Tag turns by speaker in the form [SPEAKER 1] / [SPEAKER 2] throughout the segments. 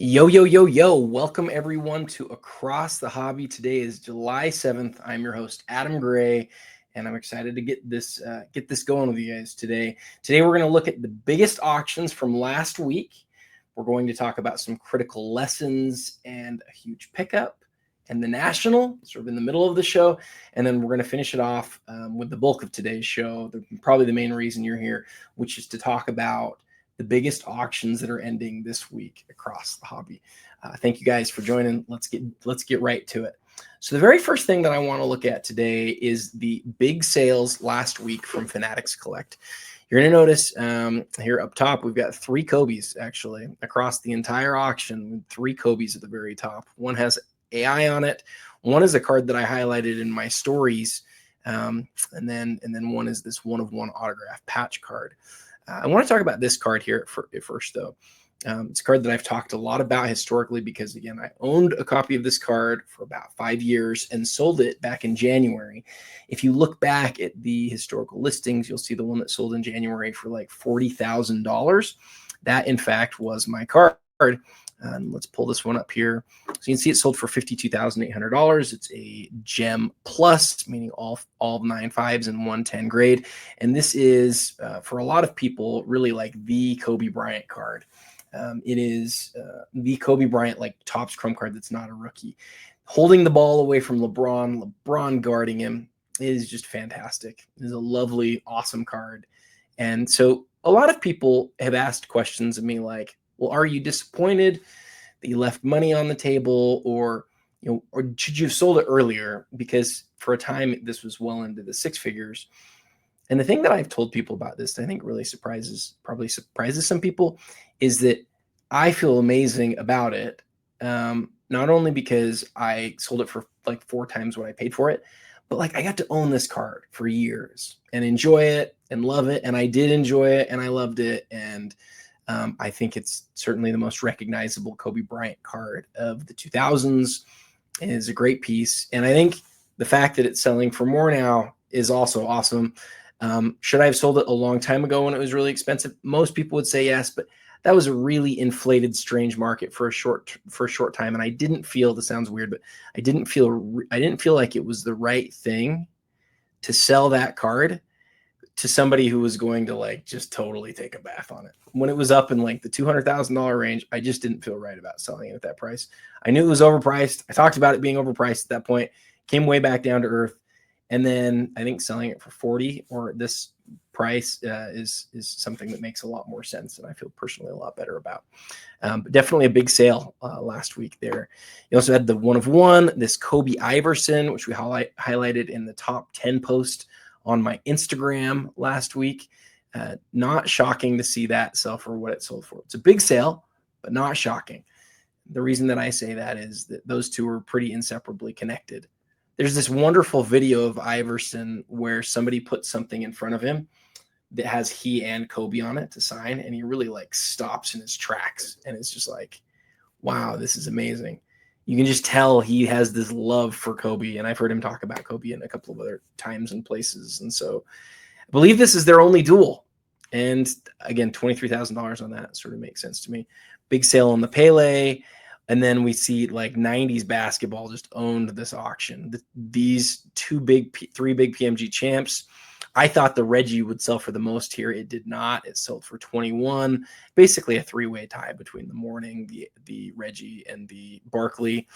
[SPEAKER 1] Yo, yo, yo, yo. Welcome everyone to Across the Hobby. Today is July 7th. I'm your host, Adam Gray, and I'm excited to get this going with you guys today. Today we're going to look at the biggest auctions from last week. We're going to talk about some critical lessons and a huge pickup and the national, sort of in the middle of the show. And then we're going to finish it off with the bulk of today's show, probably the main reason you're here, which is to talk about the biggest auctions that are ending this week across the hobby. Thank you guys for joining. Let's get right to it. So the very first thing that I want to look at today is the big sales last week from Fanatics Collect. You're going to notice here up top, we've got 3 Kobe's actually across the entire auction. 3 Kobe's at the very top. One has AI on it. One is a card that I highlighted in my stories. And then one is this 1-of-1 autograph patch card. I want to talk about this card here first, though. It's a card that I've talked a lot about historically because, again, I owned a copy of this card for about 5 years and sold it back in January. If you look back at the historical listings, you'll see the one that sold in January for like $40,000. That, in fact, was my card. Let's pull this one up here. So you can see it sold for $52,800. It's a gem plus, meaning all 9 5s and 1 10 grade. And this is, for a lot of people, really like the Kobe Bryant card. It is the Kobe Bryant, like Topps Chrome card that's not a rookie. Holding the ball away from LeBron guarding him is just fantastic. It is a lovely, awesome card. And so a lot of people have asked questions of me like, well, are you disappointed that you left money on the table, or should you have sold it earlier? Because for a time, this was well into the 6 figures. And the thing that I've told people about this, I think really probably surprises some people, is that I feel amazing about it. Not only because I sold it for like 4 times what I paid for it, but like I got to own this card for years and enjoy it and love it. And I did enjoy it and I loved it. And I think it's certainly the most recognizable Kobe Bryant card of the 2000s. It is a great piece. And I think the fact that it's selling for more now is also awesome. Should I have sold it a long time ago when it was really expensive? Most people would say yes, but that was a really inflated, strange market for a short time. And I didn't feel, this sounds weird, but I didn't feel like it was the right thing to sell that card to somebody who was going to like just totally take a bath on it. When it was up in like the $200,000 range, I just didn't feel right about selling it at that price. I knew it was overpriced. I talked about it being overpriced at that point, came way back down to earth. And then I think selling it for 40 or this price is something that makes a lot more sense, and I feel personally a lot better about. But definitely a big sale last week there. You also had the 1-of-1, this Kobe Iverson, which we highlighted in the top 10 post on my Instagram last week. Not shocking to see that sell for what it sold for. It's a big sale, but not shocking. The reason that I say that is that those two are pretty inseparably connected. There's this wonderful video of Iverson where somebody puts something in front of him that has he and Kobe on it to sign, and he really like stops in his tracks, and it's just like, wow, this is amazing. You can just tell he has this love for Kobe, and I've heard him talk about Kobe in a couple of other times and places, and so I believe this is their only duel. And again, $23,000 on that sort of makes sense to me. Big sale on the Pele. And then we see like 90s basketball just owned this auction. These 3 big PMG champs. I thought the Reggie would sell for the most here. It did not. It sold for 21. Basically a 3-way tie between the Morning, the Reggie, and the Barkley.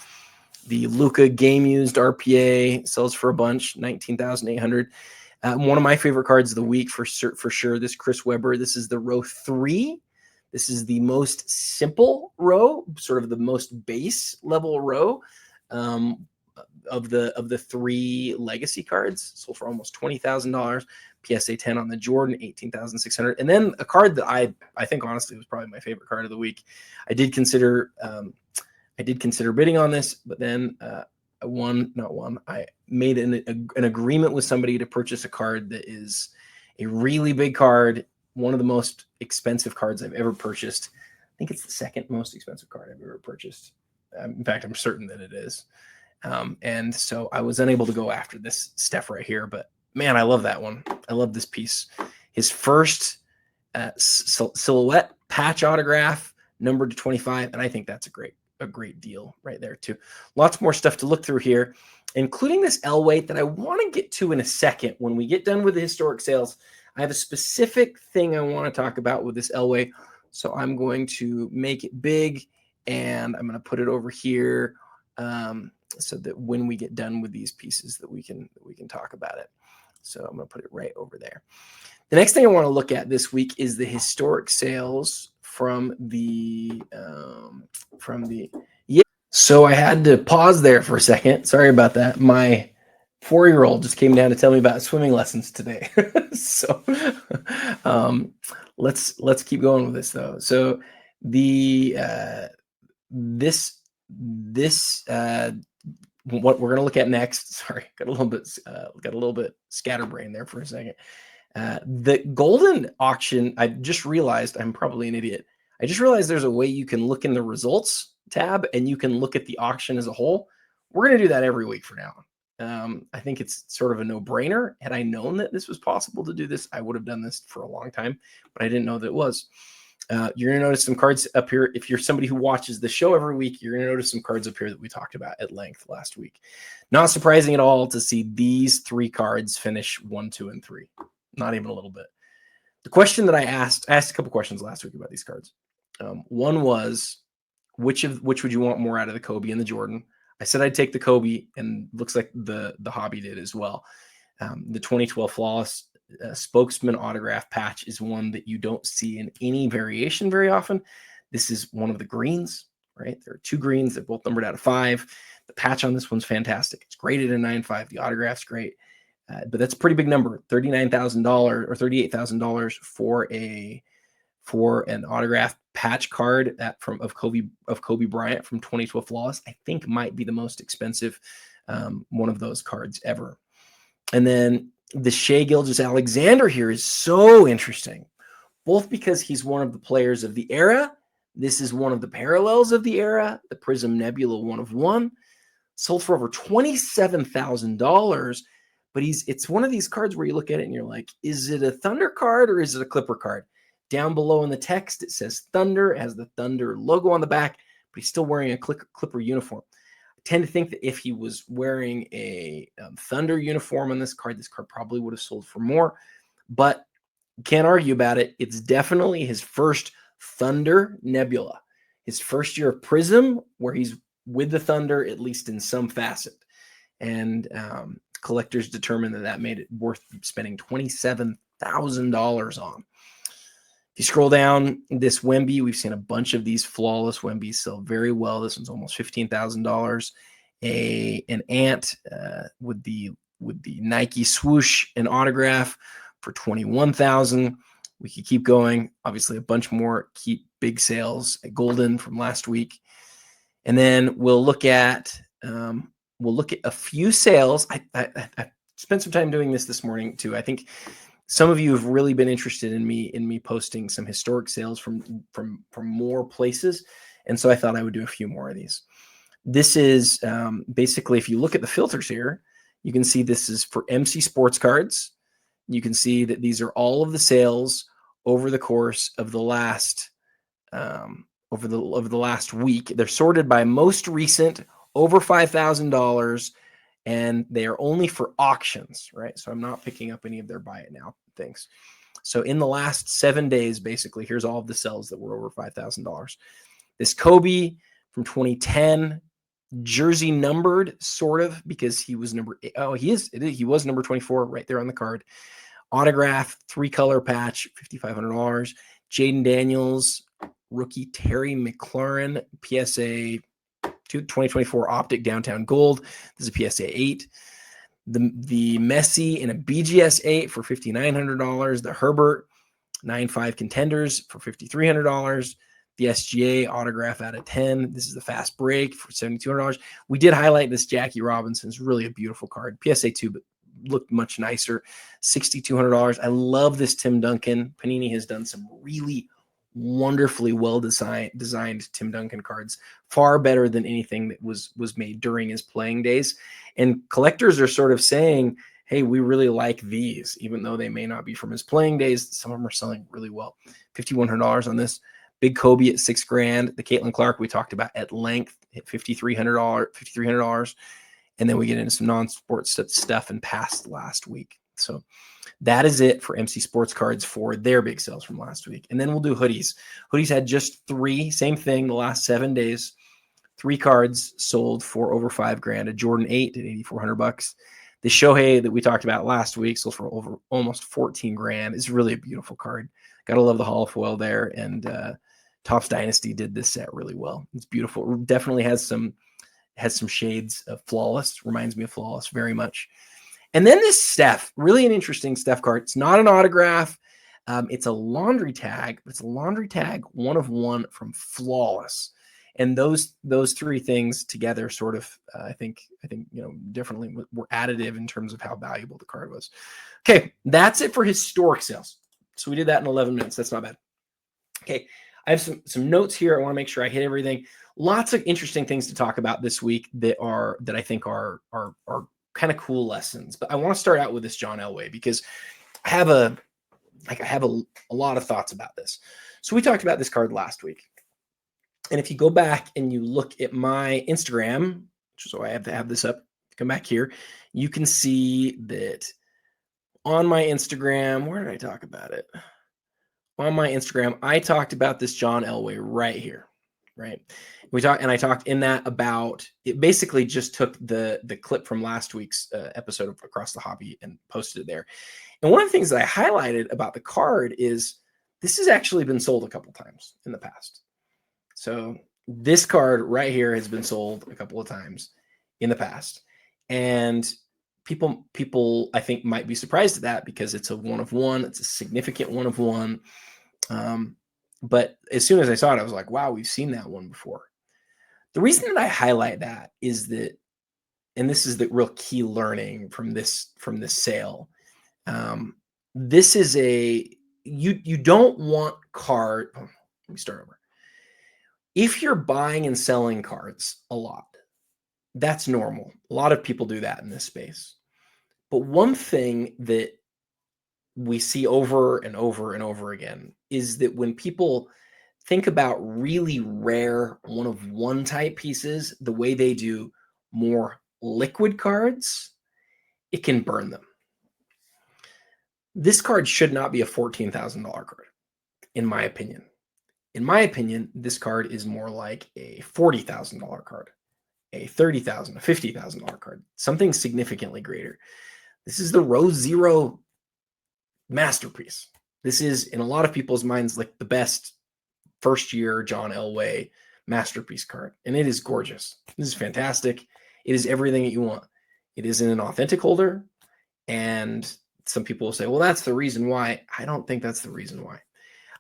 [SPEAKER 1] The Luka game used RPA sells for a bunch, 19,800. One of my favorite cards of the week for sure. This Chris Webber. This is the row 3. This is the most simple row, sort of the most base level row of the 3 legacy cards. Sold for almost $20,000. PSA 10 on the Jordan, 18,600. And then a card that I think honestly was probably my favorite card of the week. I did consider bidding on this, but then I made an agreement with somebody to purchase a card that is a really big card. One of the most expensive cards I've ever purchased. I think it's the second most expensive card I've ever purchased. In fact, I'm certain that it is. And so I was unable to go after this Steph right here, but man, I love that one. I love this piece. His first silhouette patch autograph numbered to 25, and I think that's a great deal right there too. Lots more stuff to look through here, including this L weight that I want to get to in a second. When we get done with the historic sales, I have a specific thing I want to talk about with this L weight. So I'm going to make it big, and I'm going to put it over here, so that when we get done with these pieces that we can talk about it. So I'm going to put it right over there. The next thing I want to look at this week is the historic sales from the yeah. So I had to pause there for a second. Sorry about that. My 4-year-old just came down to tell me about swimming lessons today. So let's keep going with this though. So the what we're going to look at next. Sorry, got a little bit scatterbrained there for a second. The golden auction, I just realized, I'm probably an idiot. I just realized there's a way you can look in the results tab and you can look at the auction as a whole. We're going to do that every week for now. I think it's sort of a no-brainer. Had I known that this was possible to do this, I would have done this for a long time, but I didn't know that it was. You're going to notice some cards up here. If you're somebody who watches the show every week, you're going to notice some cards up here that we talked about at length last week. Not surprising at all to see these 3 cards finish 1, 2, and 3. Not even a little bit. The question that I asked a couple questions last week about these cards. One was, which would you want more out of the Kobe and the Jordan? I said I'd take the Kobe, and looks like the hobby did as well. The 2012 Flawless Spokesman autograph patch is one that you don't see in any variation very often. This is one of the greens, right? There are 2 greens. They're both numbered out of 5. The patch on this one's fantastic. It's graded in 9.5. The autograph's great. But that's a pretty big number, $39,000 or $38,000 for an autograph patch card of Kobe Bryant from 2012 Flawless. I think might be the most expensive one of those cards ever. And then the Shai Gilgeous-Alexander here is so interesting, both because he's one of the players of the era. This is one of the parallels of the era, the Prism Nebula 1 of 1, sold for over $27,000. But it's one of these cards where you look at it and you're like, is it a Thunder card or is it a Clipper card? Down below in the text, it says Thunder. It has the Thunder logo on the back, but he's still wearing a Clipper uniform. I tend to think that if he was wearing a Thunder uniform on this card probably would have sold for more. But can't argue about it. It's definitely his first Thunder Nebula. His first year of Prism, where he's with the Thunder, at least in some facet. And collectors determined that made it worth spending $27,000 on. If you scroll down, this Wemby, we've seen a bunch of these flawless Wembys sell very well. This one's almost $15,000. An Ant with the Nike swoosh and autograph for $21,000. We could keep going. Obviously, a bunch more keep big sales at Golden from last week, and then we'll look at a few sales. I spent some time doing this morning too. I think some of you have really been interested in me posting some historic sales from more places, and so I thought I would do a few more of these. This is basically, if you look at the filters here, you can see this is for MC Sports Cards. You can see that these are all of the sales over the course of the last last week. They're sorted by most recent, over $5,000, and they are only for auctions, right? So I'm not picking up any of their buy it now things. So in the last 7 days, basically, here's all of the sales that were over $5,000. This Kobe from 2010, jersey numbered, sort of, because he was number 8. Oh, he was number 24 right there on the card. Autograph, 3-color patch, $5,500. Jaden Daniels, rookie Terry McLaurin, PSA 2024 Optic Downtown Gold. This is a PSA 8. The Messi in a BGS 8 for $5,900. The Herbert 9.5 Contenders for $5,300. The SGA autograph out of 10. This is the fast break for $7,200. We did highlight this Jackie Robinson. It's really a beautiful card. PSA 2, but looked much nicer. $6,200. I love this Tim Duncan. Panini has done some really wonderfully well designed Tim Duncan cards, far better than anything that was made during his playing days. And collectors are sort of saying, hey, we really like these, even though they may not be from his playing days. Some of them are selling really well. $5,100 on this. Big Kobe at $6,000. The Caitlin Clark we talked about at length hit $5,300. And then we get into some non-sports stuff and passed last week. So that is it for MC Sports Cards for their big sales from last week. And then we'll do hoodies. Hoodies had just 3, same thing, the last 7 days. 3 cards sold for over $5,000. A Jordan 8 at $8,400. The Shohei that we talked about last week sold for over almost $14,000. It's really a beautiful card. Gotta love the holo foil there. And Topps Dynasty did this set really well. It's beautiful. It definitely has some shades of Flawless. Reminds me of Flawless very much. And then this Steph, really an interesting Steph card. It's not an autograph. It's a laundry tag. It's a laundry tag 1 of 1 from Flawless. And those 3 things together sort of, I think, definitely were additive in terms of how valuable the card was. Okay, that's it for historic sales. So we did that in 11 minutes. That's not bad. Okay, I have some notes here. I want to make sure I hit everything. Lots of interesting things to talk about this week that I think are kind of cool lessons. But I want to start out with this John Elway because I have a lot of thoughts about this. So we talked about this card last week. And if you go back and you look at my Instagram, so I have to have this up, come back here, you can see that on my Instagram, where did I talk about it? On my Instagram, I talked about this John Elway right here, right? I talked in that about, it basically just took the clip from last week's episode of Across the Hobby and posted it there. And one of the things that I highlighted about the card is this has actually been sold a couple times in the past. So this card right here has been sold a couple of times in the past. And people I think might be surprised at that because it's a 1 of 1. It's a significant 1 of 1. But as soon as I saw it, I was like, wow, we've seen that one before. The reason that I highlight that is that, and this is the real key learning from this sale. This is you don't want card. Oh, let me start over. If you're buying and selling cards a lot, that's normal. A lot of people do that in this space. But one thing that we see over and over and over again is that when people think about really rare 1 of 1 type pieces, the way they do more liquid cards, it can burn them. This card should not be a $14,000 card, in my opinion. In my opinion, this card is more like a $40,000 card, a $30,000, a $50,000 card, something significantly greater. This is the Rose Zero masterpiece. This is, in a lot of people's minds, like the best first-year John Elway masterpiece card, and it is gorgeous. This is fantastic. It is everything that you want. It is in an authentic holder, and some people will say, well, that's the reason why. I don't think that's the reason why.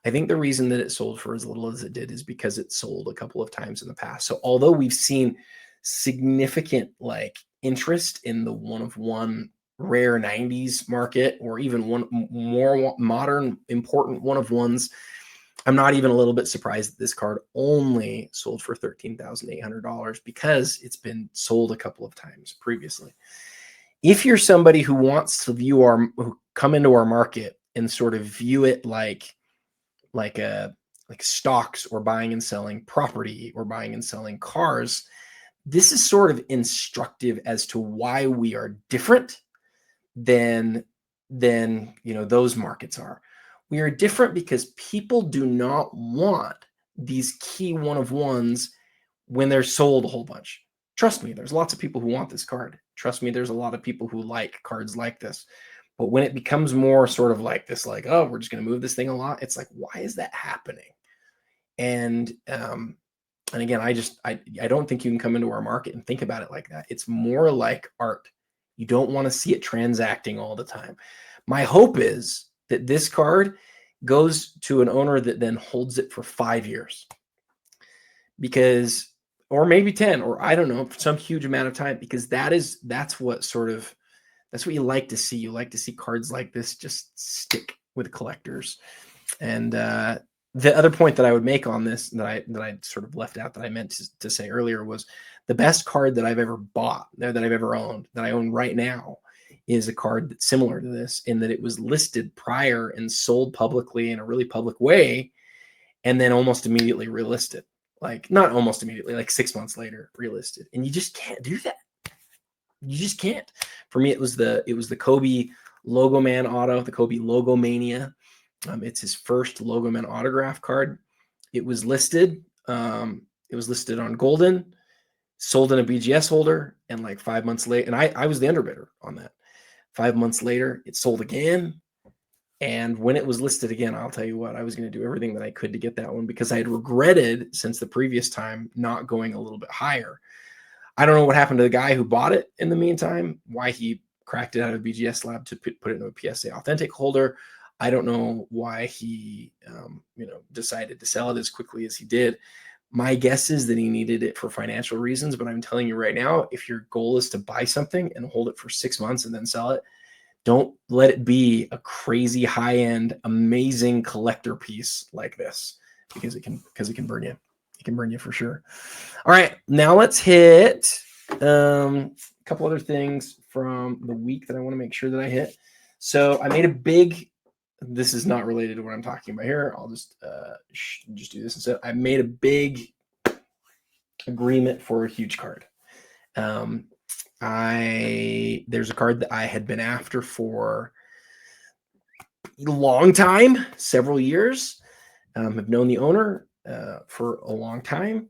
[SPEAKER 1] I think the reason that it sold for as little as it did is because it sold a couple of times in the past. So although we've seen significant interest in the 1 of 1 rare 90s market, or even one more modern important 1 of 1s, I'm not even a little bit surprised that this card only sold for $13,800 because it's been sold a couple of times previously. If you're somebody who wants to who come into our market and sort of view it like stocks, or buying and selling property, or buying and selling cars, this is sort of instructive as to why we are different than those markets are. We are different because people do not want these key 1 of 1s when they're sold a whole bunch. Trust me, there's lots of people who want this card. Trust me, there's a lot of people who like cards like this. But when it becomes more sort of like this, oh, we're just going to move this thing a lot, it's like, why is that happening? And again, I don't think you can come into our market and think about it like that. It's more like art. You don't want to see it transacting all the time. My hope is that this card goes to an owner that then holds it for 5 years, or maybe 10, or I don't know, some huge amount of time, because that's what you like to see. You like to see cards like this just stick with collectors. And the other point that I would make on this that I sort of left out that I meant to say earlier was the best card that I've ever bought, that I've ever owned, that I own right now, is a card that's similar to this in that it was listed prior and sold publicly in a really public way. and then almost immediately relisted. Like not almost immediately, like 6 months later, relisted. And you just can't do that. You just can't. For me, it was the Kobe Logo Man auto, the Kobe Logo Mania. It's his first Logo Man autograph card. It was listed. It was listed on Golden, sold in a BGS holder, and like 5 months later, and I was the underbidder on that. 5 months later, it sold again. And when it was listed again, I'll tell you what, I was going to do everything that I could to get that one because I had regretted since the previous time not going a little bit higher. I don't know what happened to the guy who bought it in the meantime, why he cracked it out of BGS Lab to put it into a PSA Authentic holder. I don't know why he, decided to sell it as quickly as he did. My guess is that he needed it for financial reasons, but I'm telling you right now, if your goal is to buy something and hold it for 6 months and then sell it, don't let it be a crazy high-end, amazing collector piece like this because it can burn you. It can burn you for sure. All right, now let's hit a couple other things from the week that I want to make sure that I hit. So I made a big. This is not related to what I'm talking about here. I'll just do this instead. I made a big agreement for a huge card. There's a card that I had been after for a long time, several years. Have known the owner for a long time,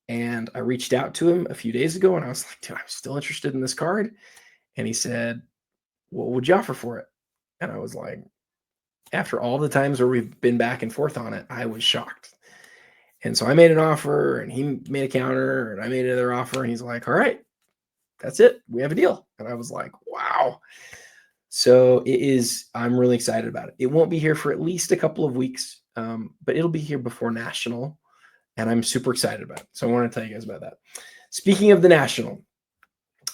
[SPEAKER 1] and I reached out to him a few days ago, and I was like, dude, I'm still interested in this card. And he said, what would you offer for it? And I was like, after all the times where we've been back and forth on it, I was shocked. And so I made an offer, and he made a counter, and I made another offer, and he's like, all right, that's it. We have a deal. And I was like, wow. So I'm really excited about it. It won't be here for at least a couple of weeks, but it'll be here before National. And I'm super excited about it. So I want to tell you guys about that. Speaking of the National,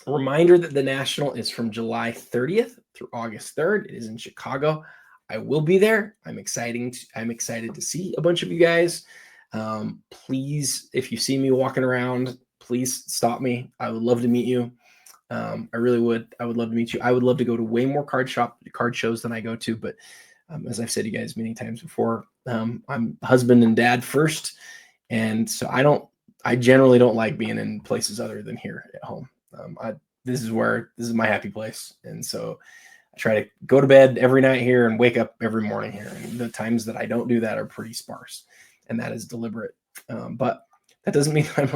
[SPEAKER 1] a reminder that the National is from July 30th through August 3rd. It is in Chicago. I will be there. I'm excited to see a bunch of you guys. Please, if you see me walking around, please stop me. I would love to meet you. I really would. I would love to meet you. I would love to go to way more card shows than I go to. But as I've said to you guys many times before, I'm husband and dad first. And so I generally don't like being in places other than here at home. This is my happy place. And so I try to go to bed every night here and wake up every morning here. And the times that I don't do that are pretty sparse, and that is deliberate. But that doesn't mean I'm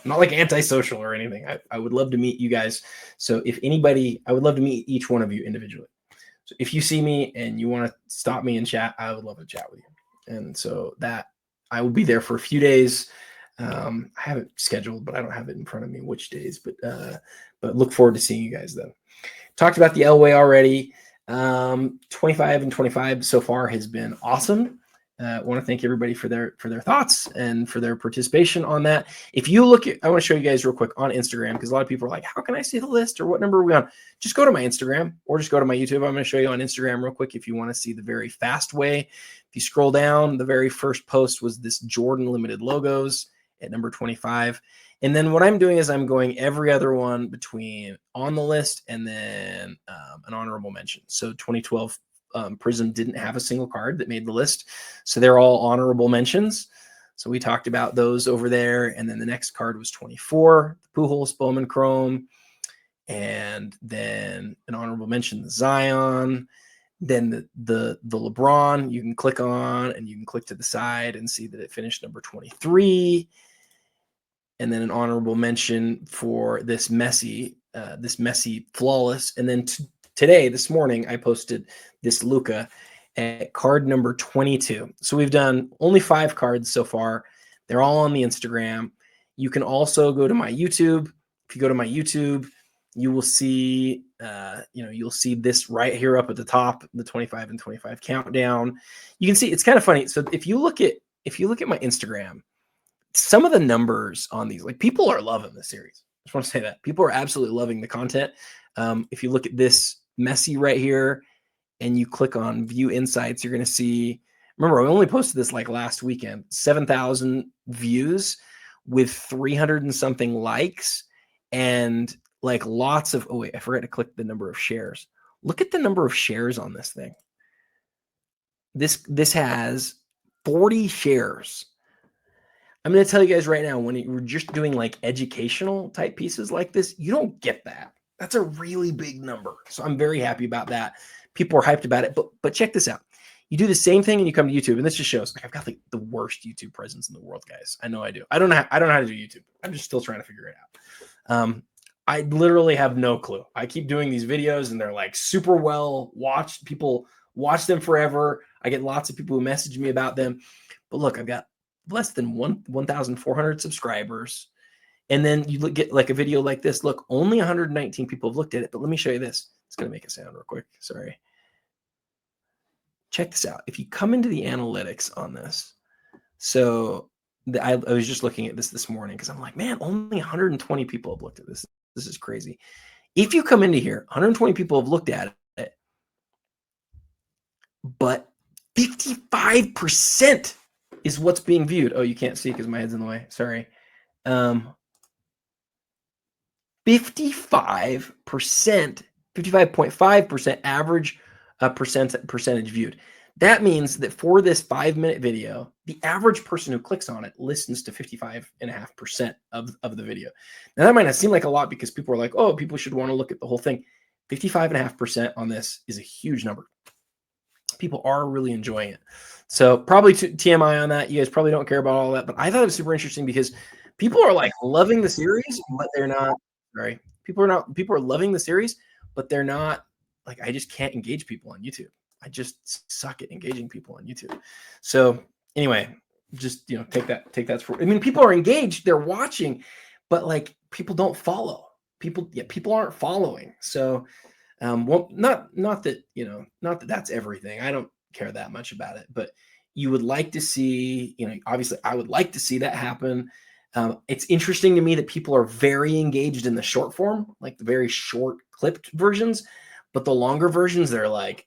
[SPEAKER 1] not like antisocial or anything. I would love to meet you guys. So if anybody, I would love to meet each one of you individually. So if you see me and you want to stop me and chat, I would love to chat with you. And so that I will be there for a few days. I have it scheduled, but I don't have it in front of me which days. But look forward to seeing you guys then. Talked about the Elway already. 25 and 25 so far has been awesome. I want to thank everybody for their thoughts and for their participation on that. If you look at, I want to show you guys real quick on Instagram, because a lot of people are like, how can I see the list or what number are we on? Just go to my Instagram or just go to my YouTube. I'm going to show you on Instagram real quick if you want to see the very fast way. If you scroll down, the very first post was this Jordan Limited Logos at number 25. And then what I'm doing is I'm going every other one between on the list and then an honorable mention. So 2012 Prism didn't have a single card that made the list. So they're all honorable mentions. So we talked about those over there. And then the next card was 24, the Pujols Bowman Chrome. And then an honorable mention, the Zion. Then the LeBron you can click on, and you can click to the side and see that it finished number 23. And then an honorable mention for this Messi flawless. And then today, this morning, I posted this Luka at card number 22. So we've done only 5 cards so far. They're all on the Instagram. You can also go to my YouTube. If you go to my YouTube, you will see, you'll see this right here up at the top, the 25 and 25 countdown. You can see it's kind of funny. So if you look at my Instagram, some of the numbers on these, like, people are loving the series. I just want to say that people are absolutely loving the content. If you look at this Messi right here and you click on view insights, you're going to see, remember, I only posted this like last weekend, 7,000 views with 300 and something likes and like lots of, oh wait, I forgot to click the number of shares. Look at the number of shares on this thing. This has 40 shares. I'm going to tell you guys right now, when you're just doing like educational type pieces like this, you don't get that. That's a really big number. So I'm very happy about that. People are hyped about it. But check this out. You do the same thing and you come to YouTube, and this just shows like I've got like the worst YouTube presence in the world, guys. I know I do. I don't know how to do YouTube. I'm just still trying to figure it out. I literally have no clue. I keep doing these videos and they're like super well watched. People watch them forever. I get lots of people who message me about them. But look, I've got less than 1,400 subscribers. And then you get like a video like this. Look, only 119 people have looked at it. But let me show you this. It's going to make a sound real quick. Sorry. Check this out. If you come into the analytics on this, so I was just looking at this morning because I'm like, man, only 120 people have looked at this. This is crazy. If you come into here, 120 people have looked at it, but 55% is what's being viewed. Oh, you can't see because my head's in the way. Sorry. 55%, 55.5% average percentage viewed. That means that for this 5-minute video, the average person who clicks on it listens to 55.5% of the video. Now, that might not seem like a lot because people are like, oh, people should want to look at the whole thing. 55.5% on this is a huge number. People are really enjoying it. So probably TMI on that. You guys probably don't care about all that, but I thought it was super interesting because people are like loving the series, but they're not. Sorry, people are loving the series, but they're not like, I just can't engage people on YouTube. I just suck at engaging people on YouTube. So anyway, just take that for. I mean, people are engaged, they're watching, but like people don't follow. People aren't following. So well, not that that's everything. I don't care that much about it, but you would like to see, obviously I would like to see that happen. It's interesting to me that people are very engaged in the short form, like the very short clipped versions, but the longer versions, they're like,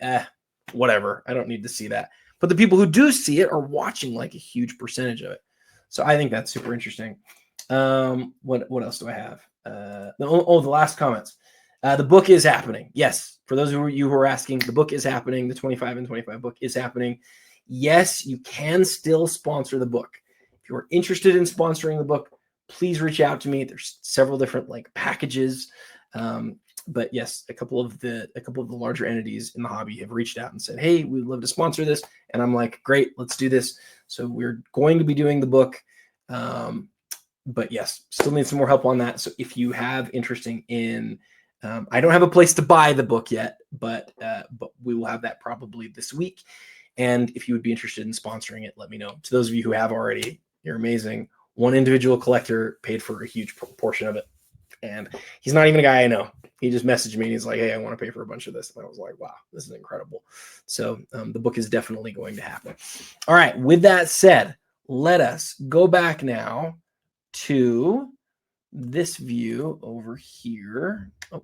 [SPEAKER 1] whatever. I don't need to see that. But the people who do see it are watching like a huge percentage of it. So I think that's super interesting. What else do I have? The last comments. The book is happening. Yes. For those of you who are asking, the book is happening. The 25 and 25 book is happening. Yes, you can still sponsor the book. If you're interested in sponsoring the book, please reach out to me. There's several different like packages. But yes, a couple of the larger entities in the hobby have reached out and said, hey, we'd love to sponsor this. And I'm like, great, let's do this. So we're going to be doing the book. But yes, still need some more help on that. So if you have interest in, I don't have a place to buy the book yet, but we will have that probably this week. And if you would be interested in sponsoring it, let me know. To those of you who have already, you're amazing. One individual collector paid for a huge portion of it. And he's not even a guy I know. He just messaged me and he's like, hey, I want to pay for a bunch of this. And I was like, wow, this is incredible. So the book is definitely going to happen. All right. With that said, let us go back now to this view over here. Oh,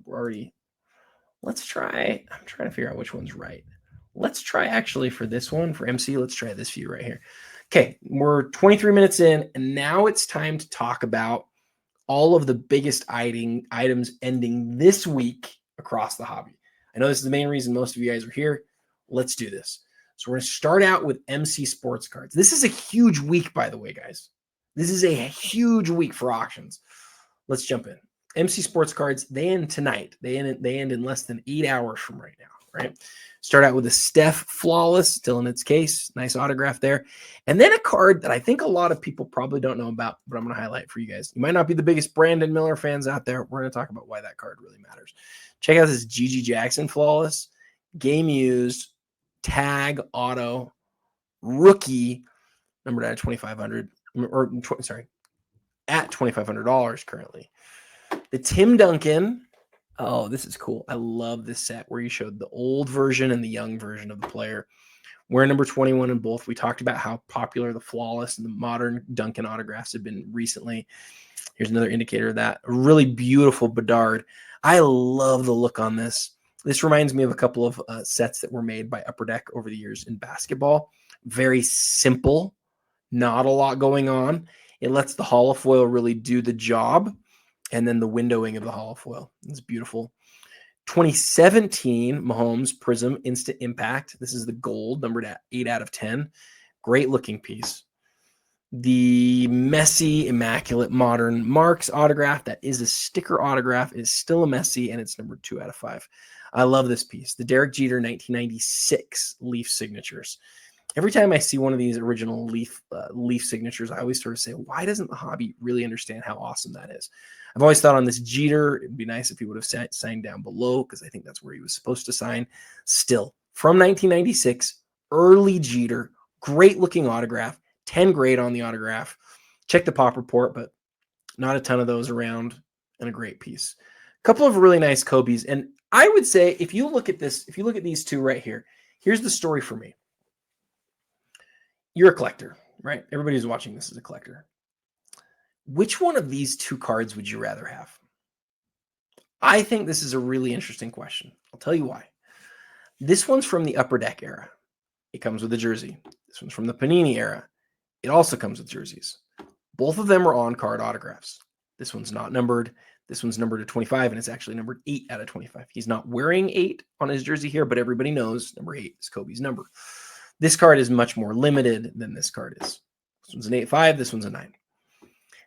[SPEAKER 1] let's try. I'm trying to figure out which one's right. Let's try actually for this one, for MC, let's try this view right here. Okay. We're 23 minutes in, and now it's time to talk about all of the biggest items ending this week across the hobby. I know this is the main reason most of you guys are here. Let's do this. So we're going to start out with MC Sports Cards. This is a huge week, by the way, guys. This is a huge week for auctions. Let's jump in. MC Sports Cards, they end tonight. They end in less than 8 hours from right now, right? Start out with a Steph Flawless, still in its case. Nice autograph there. And then a card that I think a lot of people probably don't know about, but I'm going to highlight for you guys. You might not be the biggest Brandon Miller fans out there. We're going to talk about why that card really matters. Check out this Gigi Jackson Flawless, game used, tag, auto, rookie, numbered at 2,500, or sorry, at $2,500 currently. The Tim Duncan. Oh, this is cool. I love this set where you showed the old version and the young version of the player. We're number 21 in both. We talked about how popular the Flawless and the modern Duncan autographs have been recently. Here's another indicator of that. A really beautiful Bedard. I love the look on this. This reminds me of a couple of sets that were made by Upper Deck over the years in basketball. Very simple, not a lot going on. It lets the holofoil really do the job. And then the windowing of the holofoil is beautiful. 2017 Mahomes Prism Instant Impact. This is the gold, numbered at 8 out of 10. Great looking piece. The messy, immaculate, modern Marks autograph. That is a sticker autograph. It is still a messy, and it's numbered 2 out of 5. I love this piece. The Derek Jeter 1996 Leaf signatures. Every time I see one of these original Leaf signatures, I always sort of say, why doesn't the hobby really understand how awesome that is? I've always thought on this Jeter, it'd be nice if he would have signed down below, because I think that's where he was supposed to sign. Still, from 1996, early Jeter, great looking autograph. 10 grade on the autograph. Check the pop report, but not a ton of those around, and a great piece. A couple of really nice Kobe's. And I would say, if you look at this, if you look at these two right here, here's the story for me. You're a collector, right? Everybody who's watching this is a collector. Which one of these two cards would you rather have? I think this is a really interesting question. I'll tell you why. This one's from the Upper Deck era. It comes with a jersey. This one's from the Panini era. It also comes with jerseys. Both of them are on-card autographs. This one's not numbered. This one's numbered to 25, and it's actually numbered 8 out of 25. He's not wearing 8 on his jersey here, but everybody knows number 8 is Kobe's number. This card is much more limited than this card is. This one's an 8.5. This one's a 9.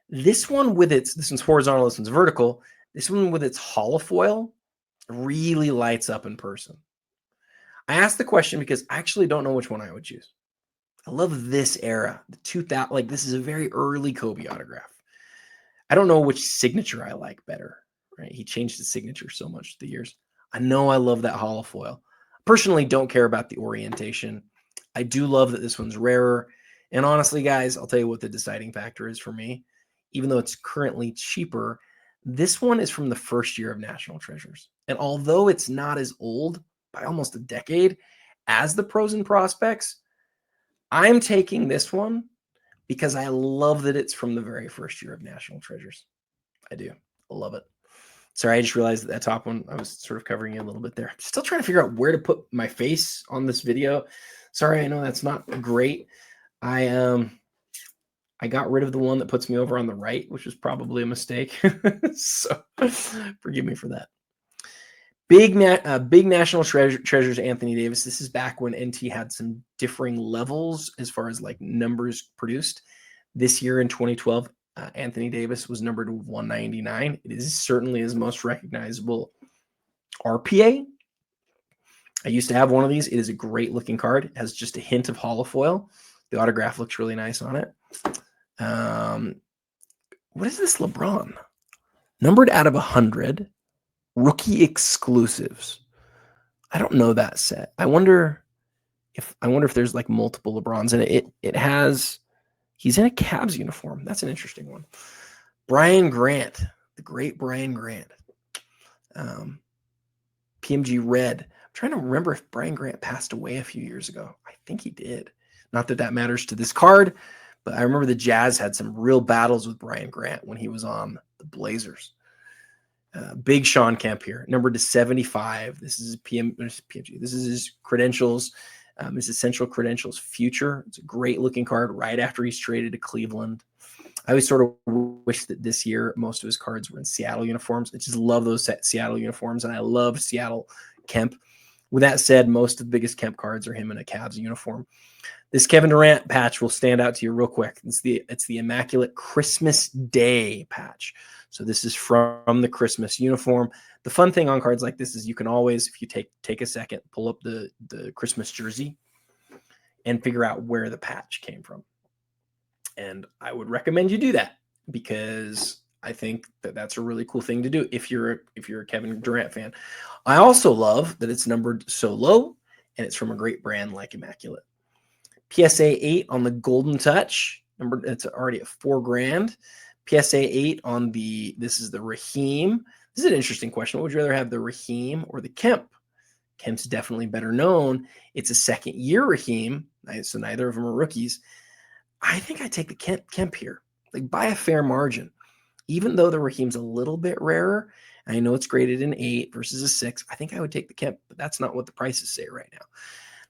[SPEAKER 1] This one with this one's horizontal. This one's vertical. This one with its holofoil really lights up in person. I asked the question because I actually don't know which one I would choose. I love this era, the 2000. Like, this is a very early Kobe autograph. I don't know which signature I like better, right? He changed his signature so much through the years. I know I love that holofoil. Personally, don't care about the orientation. I do love that this one's rarer. And honestly, guys, I'll tell you what the deciding factor is for me. Even though it's currently cheaper, this one is from the first year of National Treasures. And although it's not as old by almost a decade as the Pros and Prospects, I'm taking this one because I love that it's from the very first year of National Treasures. I do. I love it. Sorry, I just realized that top one, I was sort of covering you a little bit there. I'm still trying to figure out where to put my face on this video. Sorry, I know that's not great. I got rid of the one that puts me over on the right, which was probably a mistake. So forgive me for that. Big National Treasures, Anthony Davis. This is back when NT had some differing levels as far as like numbers produced. This year in 2012, Anthony Davis was numbered 199. It is certainly his most recognizable RPA. I used to have one of these. It is a great looking card. It has just a hint of holofoil. The autograph looks really nice on it. What is this LeBron? Numbered out of 100. Rookie exclusives. I don't know that set. I wonder if there's like multiple LeBrons in it. It has, he's in a Cavs uniform. That's an interesting one. Brian Grant, the great Brian Grant. PMG Red. I'm trying to remember if Brian Grant passed away a few years ago. I think he did. Not that that matters to this card, but I remember the Jazz had some real battles with Brian Grant when he was on the Blazers. Big Sean Kemp here, numbered to 75. This is PMG. This is his credentials, his essential credentials future. It's a great looking card right after he's traded to Cleveland. I always sort of wish that this year most of his cards were in Seattle uniforms. I just love those Seattle uniforms, and I love Seattle Kemp. With that said, most of the biggest Kemp cards are him in a Cavs uniform. This Kevin Durant patch will stand out to you real quick. It's the Immaculate Christmas Day patch. So this is from the Christmas uniform. The fun thing on cards like this is you can always, if you take a second, pull up the Christmas jersey and figure out where the patch came from. And I would recommend you do that because I think that that's a really cool thing to do if you're a Kevin Durant fan. I also love that it's numbered so low and it's from a great brand like Immaculate. PSA 8 on the Golden Touch. Number, it's already at $4,000. PSA 8 on this is the Raheem. This is an interesting question. What would you rather have, the Raheem or the Kemp? Kemp's definitely better known. It's a second year Raheem, so neither of them are rookies. I think I take the Kemp here, like by a fair margin. Even though the Raheem's a little bit rarer, I know it's graded in 8 versus a 6. I think I would take the Kemp, but that's not what the prices say right now.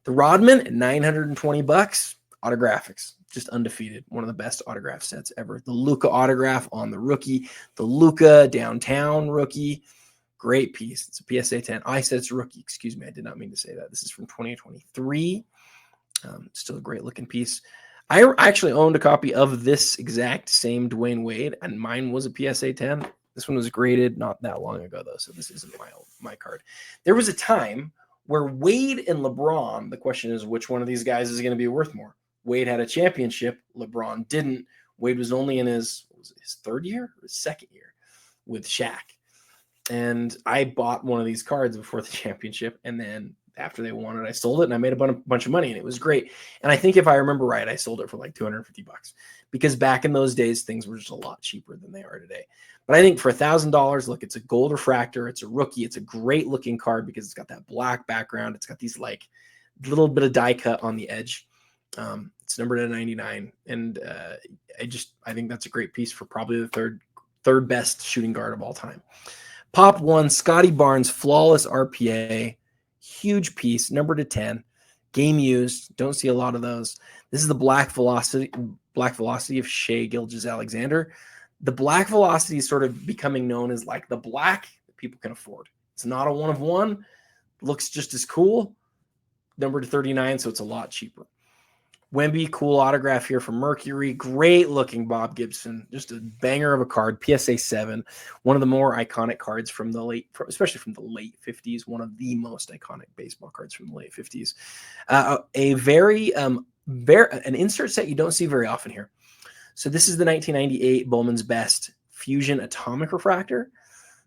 [SPEAKER 1] The Rodman at $920. Autographics, just undefeated. One of the best autograph sets ever. The Luka autograph on the rookie. The Luka downtown rookie. Great piece. It's a PSA 10. I said it's rookie. Excuse me. I did not mean to say that. This is from 2023. Still a great looking piece. I actually owned a copy of this exact same Dwayne Wade, and mine was a PSA 10. This one was graded not that long ago, though, so this isn't my card. There was a time where Wade and LeBron, the question is, which one of these guys is going to be worth more? Wade had a championship. LeBron didn't. Wade was only in his third year or his second year with Shaq. And I bought one of these cards before the championship, and then after they won it, I sold it, and I made a bunch of money, and it was great. And I think if I remember right, I sold it for like $250 because back in those days, things were just a lot cheaper than they are today. But I think for $1,000, look, it's a gold refractor. It's a rookie. It's a great looking card because it's got that black background. It's got these like little bit of die cut on the edge. It's numbered at 99, and I think that's a great piece for probably the third best shooting guard of all time. Pop 1, Scotty Barnes, flawless RPA, huge piece, numbered to 10, game used. Don't see a lot of those. This is the black velocity of Shai Gilgeous-Alexander. The black velocity is sort of becoming known as like the black that people can afford. It's not a 1 of 1, looks just as cool, numbered to 39, so it's a lot cheaper. Wemby, cool autograph here from Mercury. Great looking Bob Gibson. Just a banger of a card. PSA 7. One of the more iconic cards from especially from the late 50s. One of the most iconic baseball cards from the late 50s. An insert set you don't see very often here. So this is the 1998 Bowman's Best Fusion Atomic Refractor.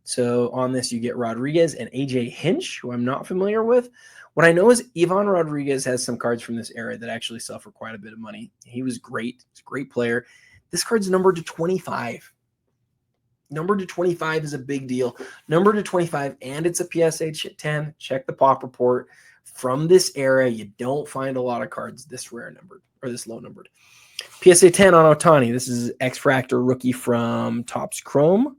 [SPEAKER 1] So on this, you get Rodriguez and AJ Hinch, who I'm not familiar with. What I know is Ivan Rodriguez has some cards from this era that actually sell for quite a bit of money. He was great. He's a great player. This card's numbered to 25. Numbered to 25 is a big deal. Numbered to 25, and it's a PSA 10. Check the pop report. From this era, you don't find a lot of cards this rare numbered or this low numbered. PSA 10 on Ohtani. This is X-Fractor rookie from Topps Chrome.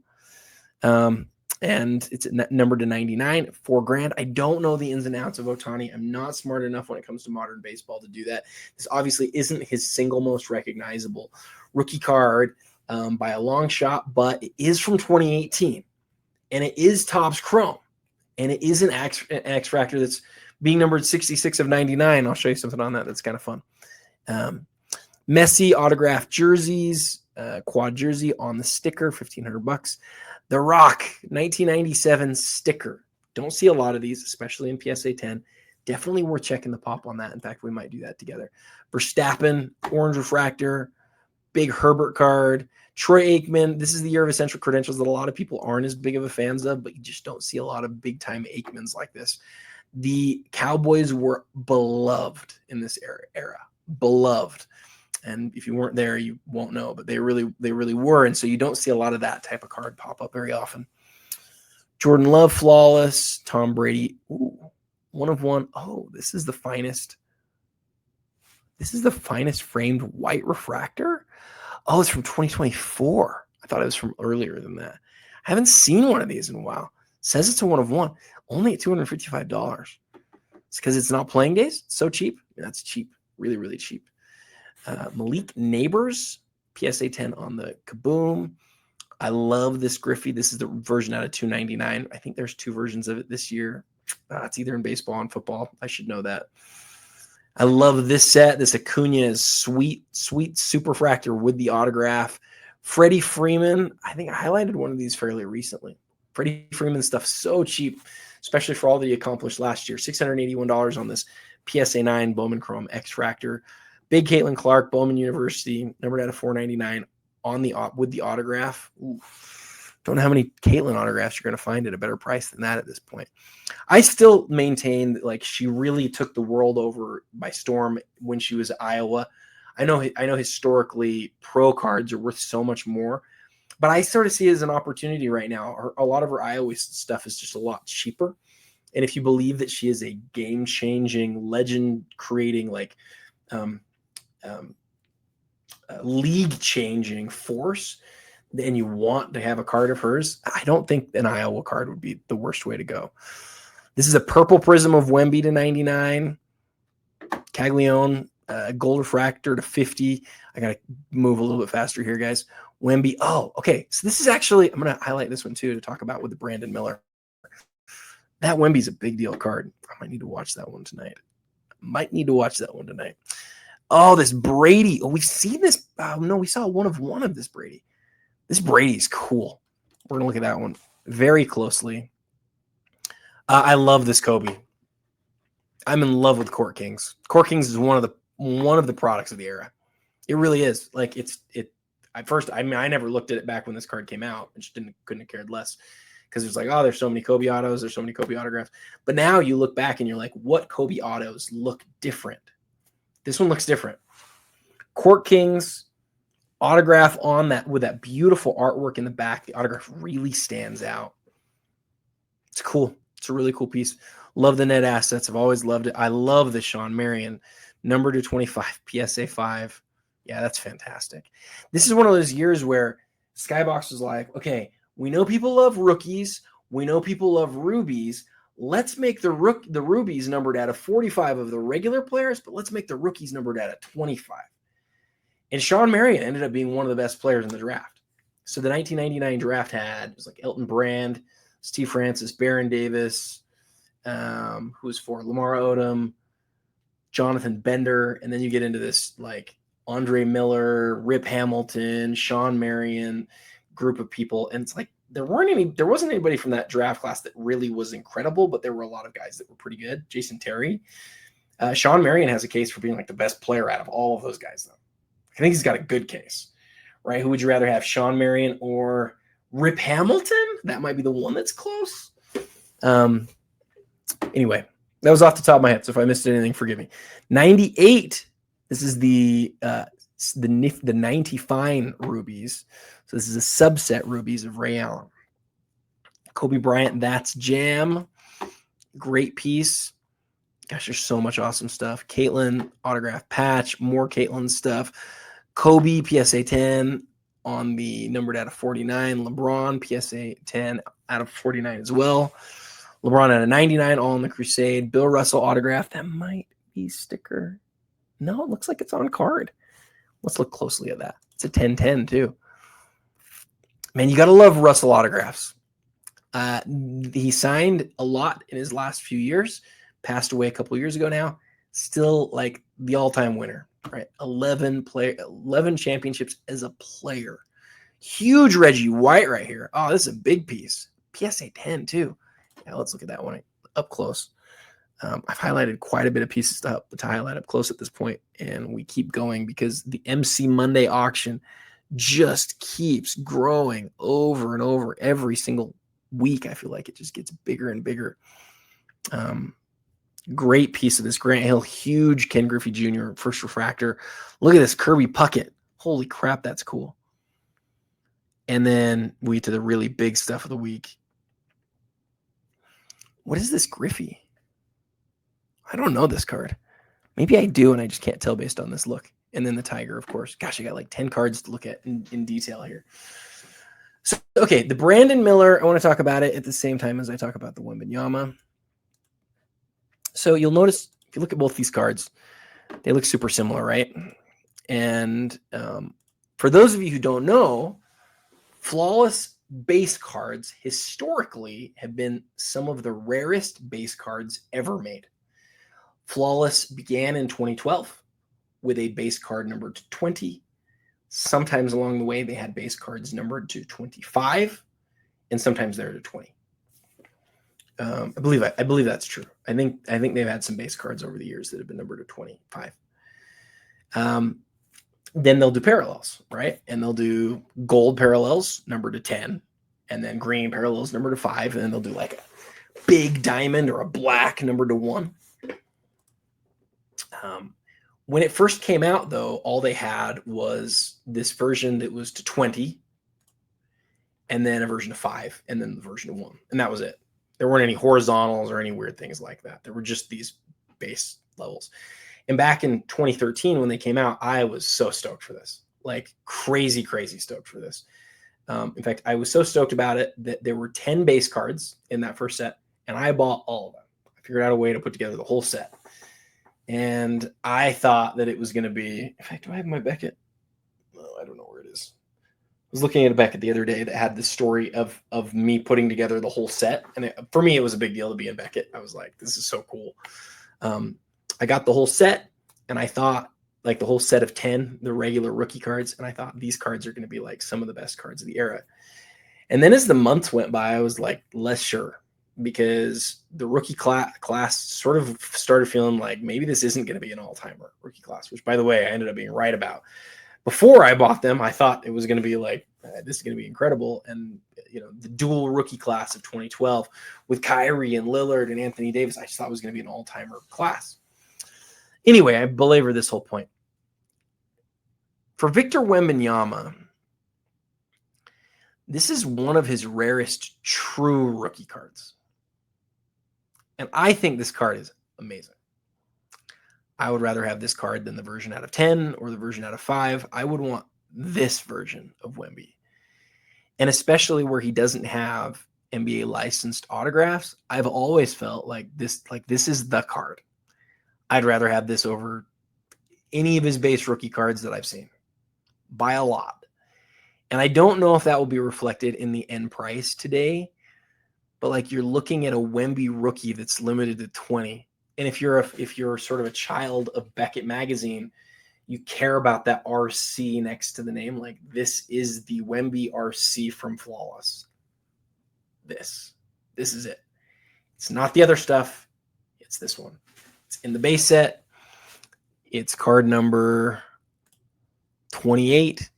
[SPEAKER 1] And it's numbered to 99, $4,000. I don't know the ins and outs of Ohtani. I'm not smart enough when it comes to modern baseball to do that. This obviously isn't his single most recognizable rookie card by a long shot, but it is from 2018, and it is Topps Chrome, and it is an X-Fractor that's being numbered 66 of 99. I'll show you something on that that's kind of fun. Messi autographed jerseys, quad jersey on the sticker, $1,500. The Rock 1997 sticker. Don't see a lot of these, especially in PSA 10. Definitely worth checking the pop on that. In fact, we might do that together. Verstappen, orange refractor, big Herbert card. Troy Aikman. This is the year of essential credentials that a lot of people aren't as big of a fans of, but you just don't see a lot of big time Aikmans like this. The Cowboys were beloved in this era. Beloved. And if you weren't there, you won't know, but they really were. And so you don't see a lot of that type of card pop up very often. Jordan Love, flawless. Tom Brady, 1 of 1. Oh, this is the finest. This is the finest framed white refractor. Oh, it's from 2024. I thought it was from earlier than that. I haven't seen one of these in a while. It says it's a 1 of 1, only at $255. It's because it's not playing days. It's so cheap. That's cheap. Really, really cheap. Malik Neighbors, PSA 10 on the Kaboom. I love this Griffey. This is the version out of $299. I think there's 2 versions of it this year. It's either in baseball and football. I should know that. I love this set. This Acuna is sweet superfractor with the autograph. Freddie Freeman. I think I highlighted one of these fairly recently. Freddie Freeman stuff so cheap, especially for all that he accomplished last year. $681 on this PSA 9 Bowman Chrome X-Fractor. Big Caitlin Clark, Bowman University, numbered out of $499 on with the autograph. Ooh, don't know how many Caitlin autographs you're going to find at a better price than that at this point. I still maintain that like she really took the world over by storm when she was at Iowa. I know historically pro cards are worth so much more, but I sort of see it as an opportunity right now. A lot of her Iowa stuff is just a lot cheaper. And if you believe that she is a game-changing, legend-creating, like league-changing force, and you want to have a card of hers, I don't think an Iowa card would be the worst way to go. This is a purple prism of Wemby to 99. Caglione, gold refractor to 50. I got to move a little bit faster here, guys. Wemby. Oh, okay. So this is actually, I'm going to highlight this one too to talk about with the Brandon Miller. That Wemby's a big deal card. I might need to watch that one tonight. Might need to watch that one tonight. Oh, this Brady. Oh, we've seen this. Oh, no, we saw one of this Brady. This Brady's cool. We're going to look at that one very closely. I love this Kobe. I'm in love with Court Kings. Court Kings is one of the products of the era. It really is. Like at first, I never looked at it back when this card came out. I just couldn't have cared less because it was like, oh, there's so many Kobe autos. There's so many Kobe autographs. But now you look back and you're like, what Kobe autos look different? This one looks different. Court Kings autograph on that with that beautiful artwork in the back. The autograph really stands out. It's cool. It's a really cool piece. Love the net assets. I've always loved it. I love the Sean Marion number 225 PSA 5. Yeah, that's fantastic. This is one of those years where Skybox was like, okay, we know people love rookies. We know people love rubies. Let's make the rubies numbered out of 45 of the regular players, but let's make the rookies numbered out of 25. And Sean Marion ended up being one of the best players in the draft. So the 1999 draft it was like Elton Brand, Steve Francis, Baron Davis, who was for Lamar Odom, Jonathan Bender, and then you get into this like Andre Miller, Rip Hamilton, Sean Marion group of people, and it's like there wasn't anybody from that draft class that really was incredible, but there were a lot of guys that were pretty good. Jason Terry, Sean Marion has a case for being like the best player out of all of those guys, though. I think he's got a good case, right? Who would you rather have, Sean Marion or Rip Hamilton? That might be the one that's close. Anyway, that was off the top of my head, so if I missed anything, forgive me. 98. This is the 90 fine rubies. So this is a subset rubies of Ray Allen. Kobe Bryant, that's Jam. Great piece. Gosh, there's so much awesome stuff. Caitlin autograph patch, more Caitlin stuff. Kobe PSA 10 on the numbered out of 49. LeBron PSA 10 out of 49 as well. LeBron out of 99, all in the Crusade. Bill Russell autograph. That might be sticker. No, it looks like it's on card. Let's look closely at that. It's a 10-10 too. Man, you got to love Russell autographs. He signed a lot in his last few years. Passed away a couple years ago now. Still like the all-time winner, right? 11 championships as a player. Huge Reggie White right here. Oh, this is a big piece. PSA 10 too. Yeah, let's look at that one up close. I've highlighted quite a bit of pieces to highlight up close at this point, and we keep going because the MC Monday auction just keeps growing over and over every single week. I feel like it just gets bigger and bigger. Great piece of this Grant Hill, huge Ken Griffey Jr. first refractor. Look at this Kirby Puckett. Holy crap, that's cool. And then we get to the really big stuff of the week. What is this Griffey? I don't know this card. Maybe I do, and I just can't tell based on this look. And then the Tiger, of course. Gosh, I got like 10 cards to look at in detail here. So, okay, the Brandon Miller, I want to talk about it at the same time as I talk about the Wembanyama. So you'll notice, if you look at both these cards, they look super similar, right? And for those of you who don't know, flawless base cards historically have been some of the rarest base cards ever made. Flawless began in 2012 with a base card numbered to 20. Sometimes along the way, they had base cards numbered to 25, and sometimes they're to 20. I believe that's true. I think they've had some base cards over the years that have been numbered to 25. Then they'll do parallels, right? And they'll do gold parallels numbered to 10, and then green parallels numbered to 5, and then they'll do like a big diamond or a black numbered to 1. When it first came out, though, all they had was this version that was to 20, and then a version of 5, and then the version of 1, and that was it. There weren't any horizontals or any weird things like that. There were just these base levels. And back in 2013, when they came out, I was so stoked for this, like crazy, crazy stoked for this. In fact, I was so stoked about it that there were 10 base cards in that first set, and I bought all of them. I figured out a way to put together the whole set. And I thought that it was going to be, in fact, do I have my Beckett? No, I don't know where it is. I was looking at a Beckett the other day that had the story of me putting together the whole set. And for me, it was a big deal to be in Beckett. I was like, this is so cool. I got the whole set, and I thought, like, the whole set of 10, the regular rookie cards, and I thought these cards are going to be like some of the best cards of the era. And then as the months went by, I was like less sure, because the rookie class sort of started feeling like maybe this isn't going to be an all-timer rookie class, which, by the way, I ended up being right about. Before I bought them, I thought it was going to be like, this is going to be incredible. And, the dual rookie class of 2012 with Kyrie and Lillard and Anthony Davis, I just thought it was going to be an all-timer class. Anyway, I belabor this whole point. For Victor Wembanyama, this is one of his rarest true rookie cards. And I think this card is amazing. I would rather have this card than the version out of 10 or the version out of 5. I would want this version of Wemby. And especially where he doesn't have NBA licensed autographs, I've always felt like this is the card. I'd rather have this over any of his base rookie cards that I've seen by a lot. And I don't know if that will be reflected in the end price today, but like, you're looking at a Wemby rookie that's limited to 20. And if you're sort of a child of Beckett magazine, you care about that RC next to the name. Like, this is the Wemby RC from Flawless. This is it. It's not the other stuff. It's this one. It's in the base set. It's card number 28.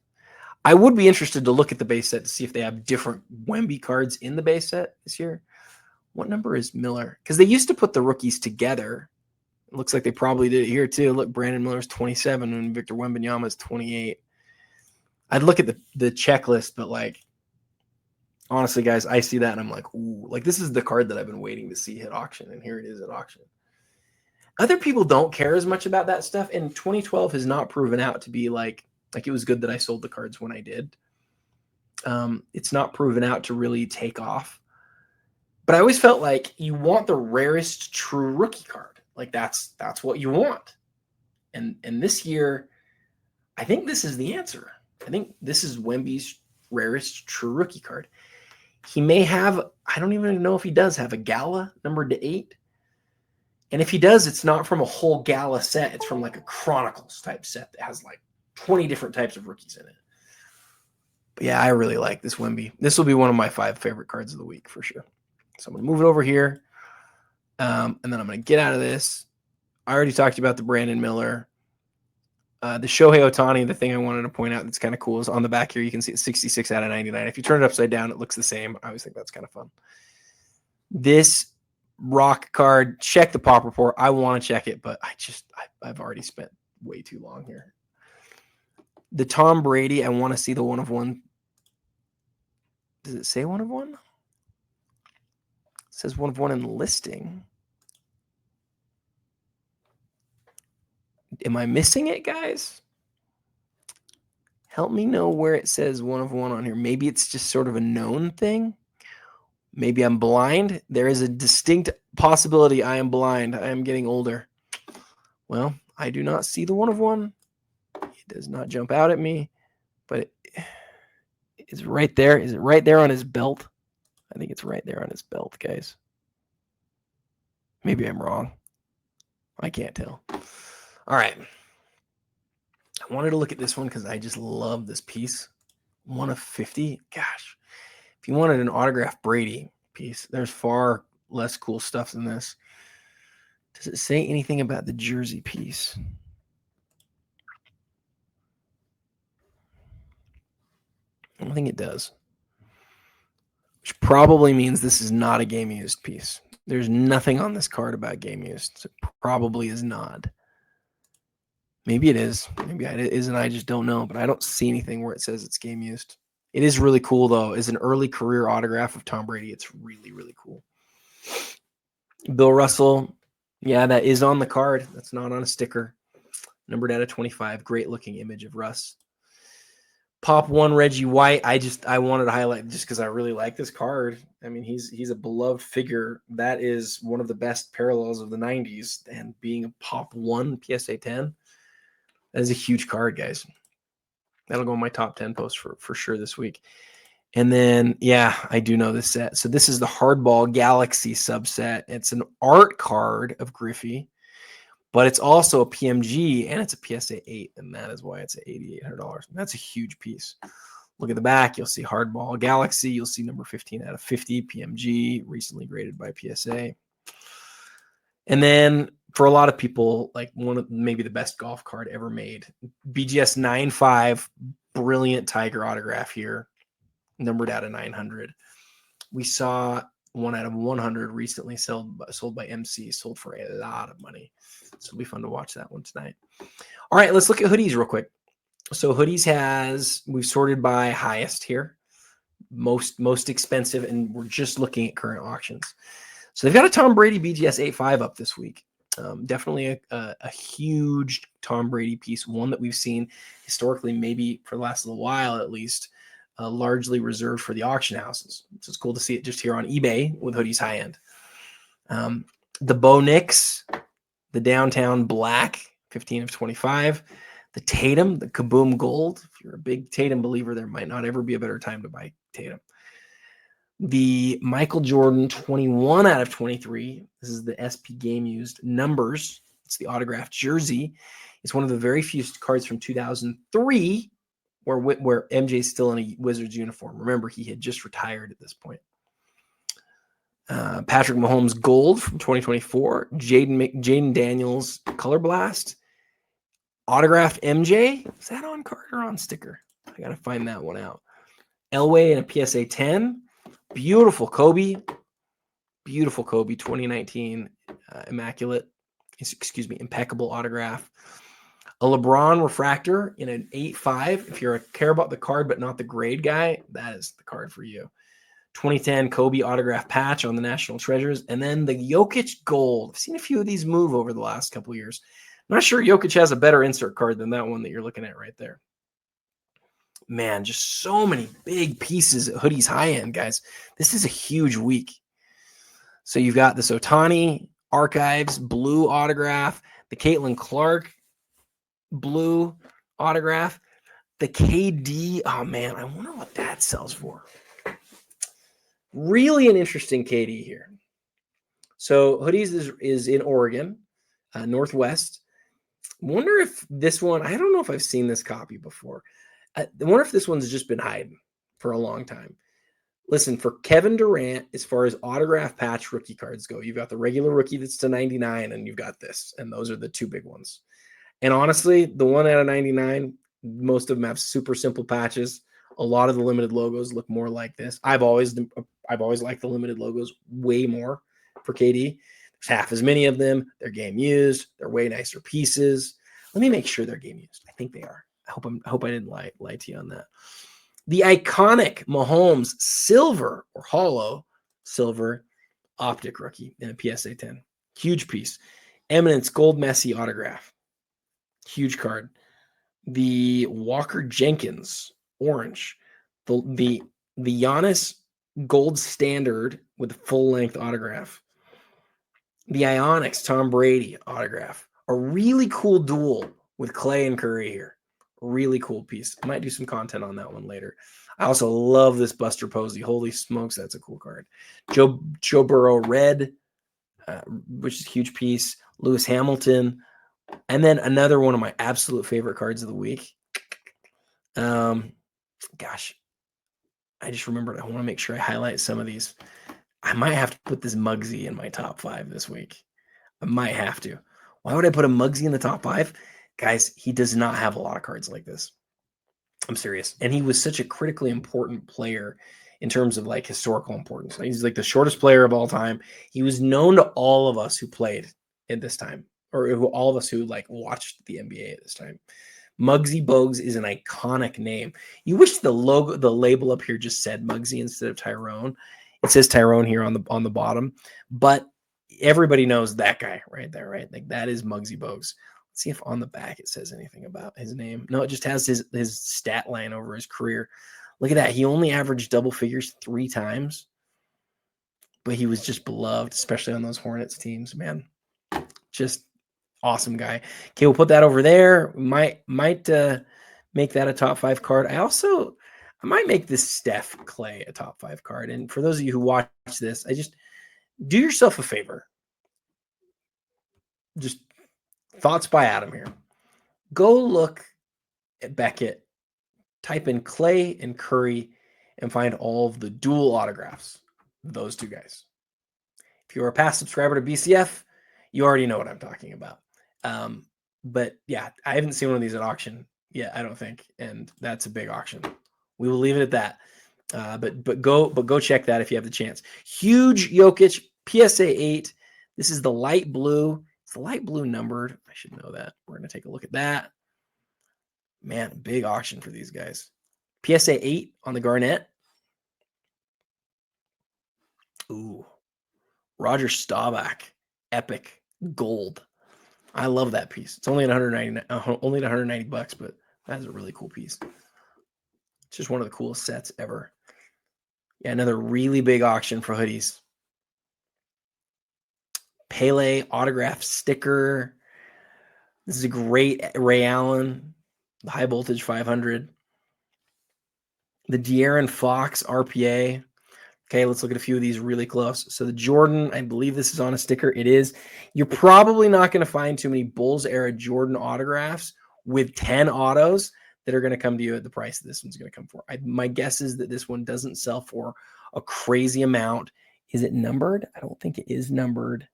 [SPEAKER 1] I would be interested to look at the base set to see if they have different Wemby cards in the base set this year. What number is Miller? Because they used to put the rookies together. It looks like they probably did it here too. Look, Brandon Miller's 27 and Victor Wembanyama is 28. I'd look at the checklist, but like, honestly, guys, I see that and I'm like, ooh, like, this is the card that I've been waiting to see hit auction, and here it is at auction. Other people don't care as much about that stuff, and 2012 has not proven out to be like it was good that I sold the cards when I did. It's not proven out to really take off. But I always felt like you want the rarest true rookie card. Like, that's what you want. And this year, I think this is the answer. I think this is Wemby's rarest true rookie card. He may have, I don't even know if he does have a Gala numbered to 8. And if he does, it's not from a whole Gala set. It's from like a Chronicles type set that has like 20 different types of rookies in it. But yeah, I really like this Wemby. This will be one of my 5 favorite cards of the week for sure. So I'm going to move it over here. And then I'm going to get out of this. I already talked about the Brandon Miller. The Shohei Ohtani, the thing I wanted to point out that's kind of cool is on the back here, you can see it's 66 out of 99. If you turn it upside down, it looks the same. I always think that's kind of fun. This rock card, check the pop report. I want to check it, but I've already spent way too long here. The Tom Brady, I want to see the 1 of 1. Does it say 1 of 1? It says 1 of 1 in the listing. Am I missing it, guys? Help me know where it says 1 of 1 on here. Maybe it's just sort of a known thing. Maybe I'm blind. There is a distinct possibility I am blind. I am getting older. Well, I do not see the 1 of 1. It does not jump out at me, but it's right there. Is it right there on his belt? I think it's right there on his belt, guys. Maybe I'm wrong. I can't tell. All right. I wanted to look at this one because I just love this piece. 1 of 50. Gosh. If you wanted an autographed Brady piece, there's far less cool stuff than this. Does it say anything about the jersey piece? I don't think it does. Which probably means this is not a game used piece. There's nothing on this card about game used. So it probably is not. Maybe it is. Maybe it isn't. I just don't know. But I don't see anything where it says it's game used. It is really cool, though. As an early career autograph of Tom Brady, it's really, really cool. Bill Russell. Yeah, that is on the card. That's not on a sticker. Numbered out of 25. Great looking image of Russ. Pop 1 Reggie White. I wanted to highlight just because I really like this card. I mean, he's a beloved figure. That is one of the best parallels of the 90s. And being a Pop 1 PSA 10, that is a huge card, guys. That'll go in my top 10 post for sure this week. And then, yeah, I do know this set. So this is the Hardball Galaxy subset. It's an art card of Griffey. but it's also a PMG and it's a PSA 8, and that is why it's at $8,800. That's a huge piece. Look at the back. You'll see Hardball Galaxy. You'll see number 15 out of 50 PMG, recently graded by PSA. And then for a lot of people, like one of maybe the best golf card ever made, BGS 9.5, brilliant Tiger autograph here, numbered out of 900. We saw 1 out of 100 recently sold by MC, sold for a lot of money. So it'll be fun to watch that one tonight. All right, let's look at hoodies real quick. So hoodies we've sorted by highest here, most expensive, and we're just looking at current auctions. So they've got a Tom Brady BGS 8.5 up this week. Definitely a huge Tom Brady piece, one that we've seen historically, maybe for the last little while at least, largely reserved for the auction houses. So it's cool to see it just here on eBay with hoodies high end. The Bo Nix, the Downtown Black, 15 of 25. The Tatum, the Kaboom Gold. If you're a big Tatum believer, there might not ever be a better time to buy Tatum. The Michael Jordan 21 out of 23. This is the SP Game Used numbers. It's the autographed jersey. It's one of the very few cards from 2003 where MJ is still in a Wizards uniform. Remember, he had just retired at this point. Patrick Mahomes Gold from 2024. Jaden Daniels Color Blast. Autographed MJ. Is that on card or on sticker? I got to find that one out. Elway and a PSA 10. Beautiful Kobe. Beautiful Kobe 2019 impeccable autograph. A LeBron refractor in an 8.5. If you're care about the card but not the grade guy, that is the card for you. 2010 Kobe autograph patch on the National Treasures. And then the Jokic Gold. I've seen a few of these move over the last couple of years. I'm not sure Jokic has a better insert card than that one that you're looking at right there. Man, just so many big pieces at hoodies high end, guys. This is a huge week. So you've got this Ohtani Archives blue autograph, the Caitlin Clark blue autograph, the KD. Oh man, I wonder what that sells for. Really an interesting KD here. So hoodies is in Oregon, Northwest. Wonder if this one, I don't know if I've seen this copy before. I wonder if this one's just been hiding for a long time. Listen, for Kevin Durant, as far as autograph patch rookie cards go, you've got the regular rookie that's to 99, and you've got this, and those are the two big ones. And honestly, the 1 out of 99, most of them have super simple patches. A lot of the limited logos look more like this. I've always liked the limited logos way more for KD. There's half as many of them. They're game used. They're way nicer pieces. Let me make sure they're game used. I think they are. I hope I didn't lie to you on that. The iconic Mahomes silver or hollow silver optic rookie in a PSA 10. Huge piece. Eminence Gold Messi autograph. Huge card. The Walker Jenkins orange. The Giannis gold standard with a full-length autograph. The Ionics Tom Brady autograph. A really cool duel with Clay and Curry here. Really cool piece. I might do some content on that one later. I also love this Buster Posey. Holy smokes, that's a cool card. Joe Burrow red, which is a huge piece. Lewis Hamilton. And then another one of my absolute favorite cards of the week. Gosh, I just remembered. I want to make sure I highlight some of these. I might have to put this Muggsy in my top 5 this week. I might have to. Why would I put a Muggsy in the top 5? Guys, he does not have a lot of cards like this. I'm serious. And he was such a critically important player in terms of like historical importance. He's like the shortest player of all time. He was known to all of us who played at this time, or all of us who like watched the NBA at this time. Muggsy Bogues is an iconic name. You wish the label up here just said Muggsy instead of Tyrone. It says Tyrone here on the bottom, but everybody knows that guy right there, right? Like that is Muggsy Bogues. Let's see if on the back it says anything about his name. No, it just has his stat line over his career. Look at that. He only averaged double figures 3 times, but he was just beloved, especially on those Hornets teams, man. Just awesome guy. Okay, we'll put that over there. Might make that a top 5 card. I might make this Steph Clay a top 5 card. And for those of you who watch this, I just do yourself a favor. Just thoughts by Adam here. Go look at Beckett, type in Clay and Curry, and find all of the dual autographs of those two guys. If you're a past subscriber to BCF, you already know what I'm talking about. But yeah, I haven't seen one of these at auction yet, I don't think, and that's a big auction. We will leave it at that. But go check that if you have the chance. Huge Jokic PSA 8. This is the light blue. It's the light blue numbered. I should know that. We're going to take a look at that. Man, big auction for these guys. PSA 8 on the Garnett. Ooh. Roger Staubach. Epic. Gold. I love that piece. It's only at $190 bucks, but that's a really cool piece. It's just one of the coolest sets ever. Yeah, another really big auction for hoodies. Pele autograph sticker. This is a great Ray Allen, the high voltage 500. The De'Aaron Fox RPA. Okay, let's look at a few of these really close. So the Jordan, I believe this is on a sticker. It is. You're probably not going to find too many Bulls era Jordan autographs with 10 autos that are going to come to you at the price that this one's going to come for. My guess is that this one doesn't sell for a crazy amount. Is it numbered? I don't think it is numbered,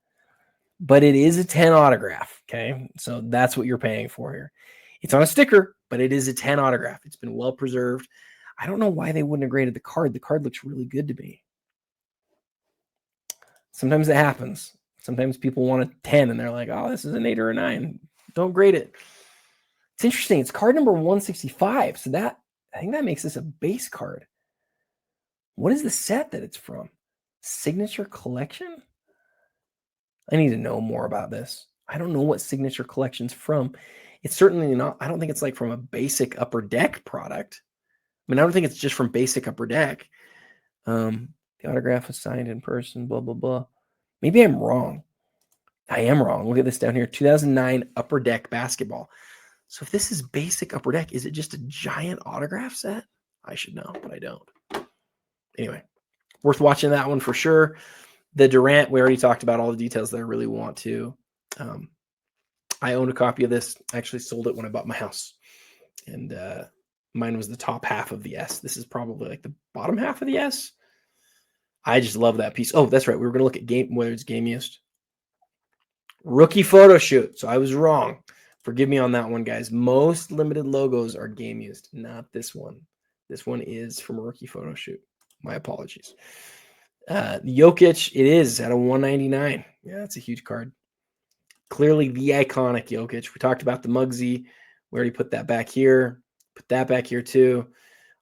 [SPEAKER 1] but it is a 10 autograph. Okay, so that's what you're paying for here. It's on a sticker, but it is a 10 autograph. It's been well preserved. I don't know why they wouldn't have graded the card. The card looks really good to me. Sometimes it happens. Sometimes people want a 10 and they're like, oh, this is an 8 or a 9. Don't grade it. It's interesting. It's card number 165. So I think that makes this a base card. What is the set that it's from? Signature Collection? I need to know more about this. I don't know what Signature Collection's from. It's certainly not, I don't think it's like from a basic Upper Deck product. I mean, I don't think it's just from basic Upper Deck. The autograph was signed in person, blah, blah, blah. Maybe I'm wrong. I am wrong. Look at this down here. 2009 Upper Deck basketball. So if this is basic Upper Deck, is it just a giant autograph set? I should know, but I don't. Anyway, worth watching that one for sure. The Durant, we already talked about all the details that I really want to. I own a copy of this. I actually sold it when I bought my house. And mine was the top half of the S. This is probably like the bottom half of the S. I just love that piece. Oh, that's right. We were going to look at whether it's game used. Rookie photo shoot. So I was wrong. Forgive me on that one, guys. Most limited logos are game used, not this one. This one is from a rookie photo shoot. My apologies. Jokic, it is at a 199. Yeah, that's a huge card. Clearly the iconic Jokic. We talked about the Muggsy. We already put that back here. Put that back here too.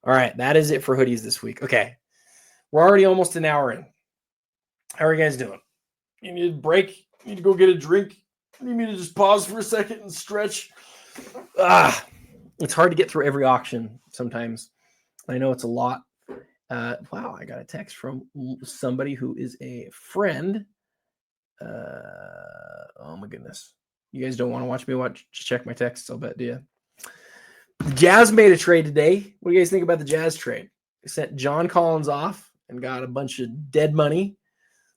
[SPEAKER 1] All right, that is it for hoodies this week. Okay, we're already almost an hour in. How are you guys doing? You need a break? You need to go get a drink? You need me to just pause for a second and stretch? It's hard to get through every auction sometimes. I know it's a lot. Wow, I got a text from somebody who is a friend. Oh my goodness. You guys don't want to watch me check my texts, I'll bet, do you? The Jazz made a trade today. What do you guys think about the Jazz trade? They sent John Collins off and got a bunch of dead money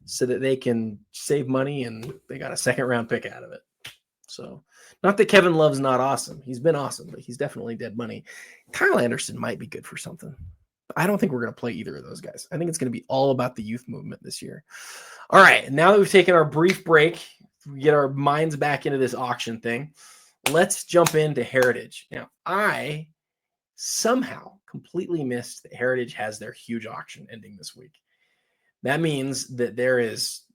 [SPEAKER 1] so that they can save money, and they got a second-round pick out of it. So, not that Kevin Love's not awesome. He's been awesome, but he's definitely dead money. Kyle Anderson might be good for something. I don't think we're going to play either of those guys. I think it's going to be all about the youth movement this year. All right, now that we've taken our brief break, we get our minds back into this auction thing, let's jump into Heritage. Now, I somehow completely missed that Heritage has their huge auction ending this week. That means that there's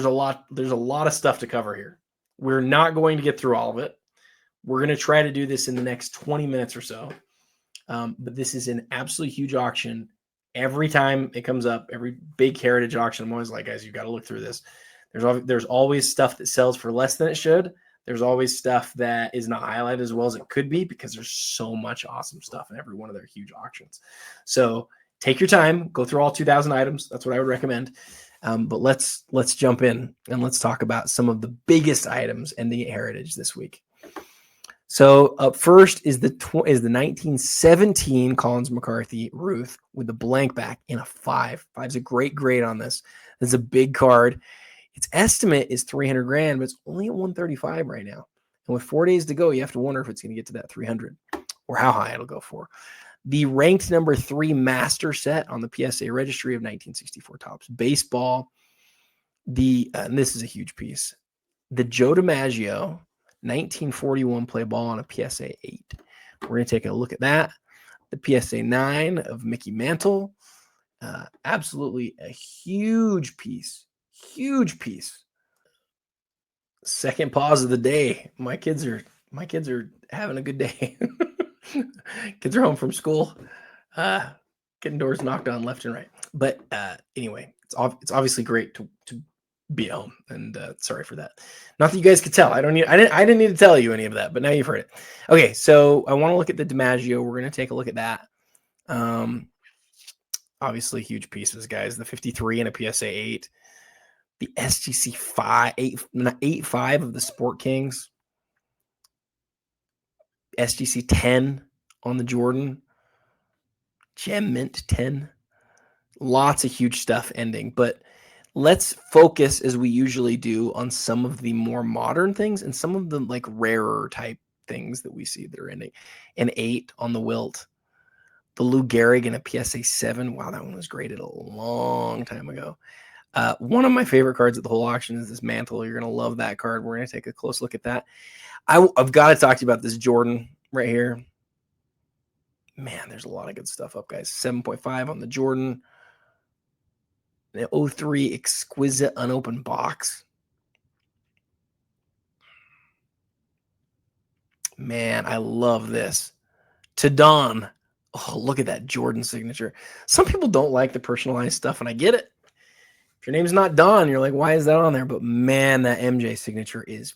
[SPEAKER 1] a lot of stuff to cover here. We're not going to get through all of it. We're going to try to do this in the next 20 minutes or so. But this is an absolutely huge auction. Every time it comes up, every big Heritage auction, I'm always like, guys, you got to look through this. There's always stuff that sells for less than it should. There's always stuff that is not highlighted as well as it could be because there's so much awesome stuff in every one of their huge auctions. So take your time, go through all 2,000 items. That's what I would recommend. But let's jump in and let's talk about some of the biggest items in the Heritage this week. So up first is the 1917 Collins McCarthy Ruth with the blank back in a 5. 5's a great grade on this. It's a big card. Its estimate is $300,000, but it's only at $135 right now. And with 4 days to go, you have to wonder if it's going to get to that 300 or how high it'll go for. The ranked number 3 master set on the PSA registry of 1964 Topps baseball. And this is a huge piece. The Joe DiMaggio 1941 play ball on a PSA 8. We're going to take a look at that. The PSA 9 of Mickey Mantle. Absolutely a huge piece. Huge piece. Second pause of the day. My kids are having a good day. Kids are home from school. Getting doors knocked on left and right. But anyway, it's obviously great to be at home, and sorry for that. Not that you guys could tell. I didn't need to tell you any of that, but now you've heard it. Okay, so I want to look at the DiMaggio. We're going to take a look at that. Obviously huge pieces, guys. The 53 and a PSA 8. The SGC 8.5 of the Sport Kings. SGC 10 on the Jordan. Gem Mint 10. Lots of huge stuff ending, but let's focus, as we usually do, on some of the more modern things and some of the like rarer type things that we see that are ending. An 8 on the Wilt. The Lou Gehrig and a PSA 7. Wow, that one was graded a long time ago. One of my favorite cards at the whole auction is this Mantle. You're going to love that card. We're going to take a close look at that. I've got to talk to you about this Jordan right here. Man, there's a lot of good stuff up, guys. 7.5 on the Jordan. The 03 exquisite unopened box. Man, I love this. To Don. Oh, look at that Jordan signature. Some people don't like the personalized stuff, and I get it. If your name's not Don, you're like, why is that on there? But man, that MJ signature is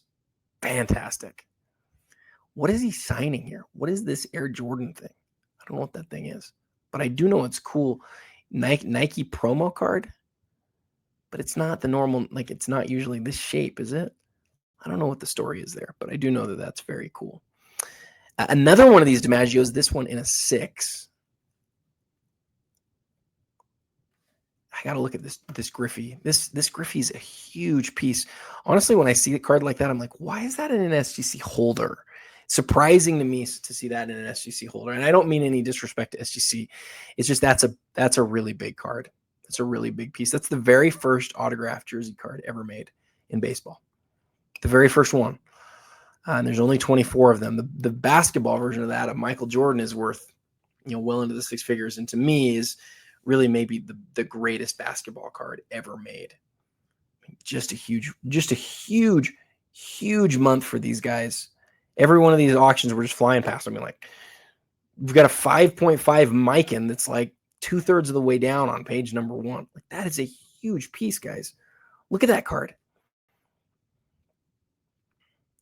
[SPEAKER 1] fantastic. What is he signing here? What is this Air Jordan thing? I don't know what that thing is, but I do know it's cool. Nike promo card, but it's not the normal, like it's not usually this shape, is it? I don't know what the story is there, but I do know that that's very cool. Another one of these DiMaggios, this one in a 6. I got to look at this Griffey. This Griffey is a huge piece. Honestly, when I see a card like that, I'm like, why is that in an SGC holder? Surprising to me to see that in an SGC holder. And I don't mean any disrespect to SGC. It's just that's a really big card. It's a really big piece. That's the very first autographed jersey card ever made in baseball. The very first one. And there's only 24 of them. The basketball version of that of Michael Jordan is worth, well into the 6 figures. And to me is really maybe the greatest basketball card ever made. Just a huge month for these guys. Every one of these auctions were just flying past. I mean, like, we've got a 5.5 Mikan that's like 2/3 of the way down on page number 1. Like, that is a huge piece, guys. Look at that card.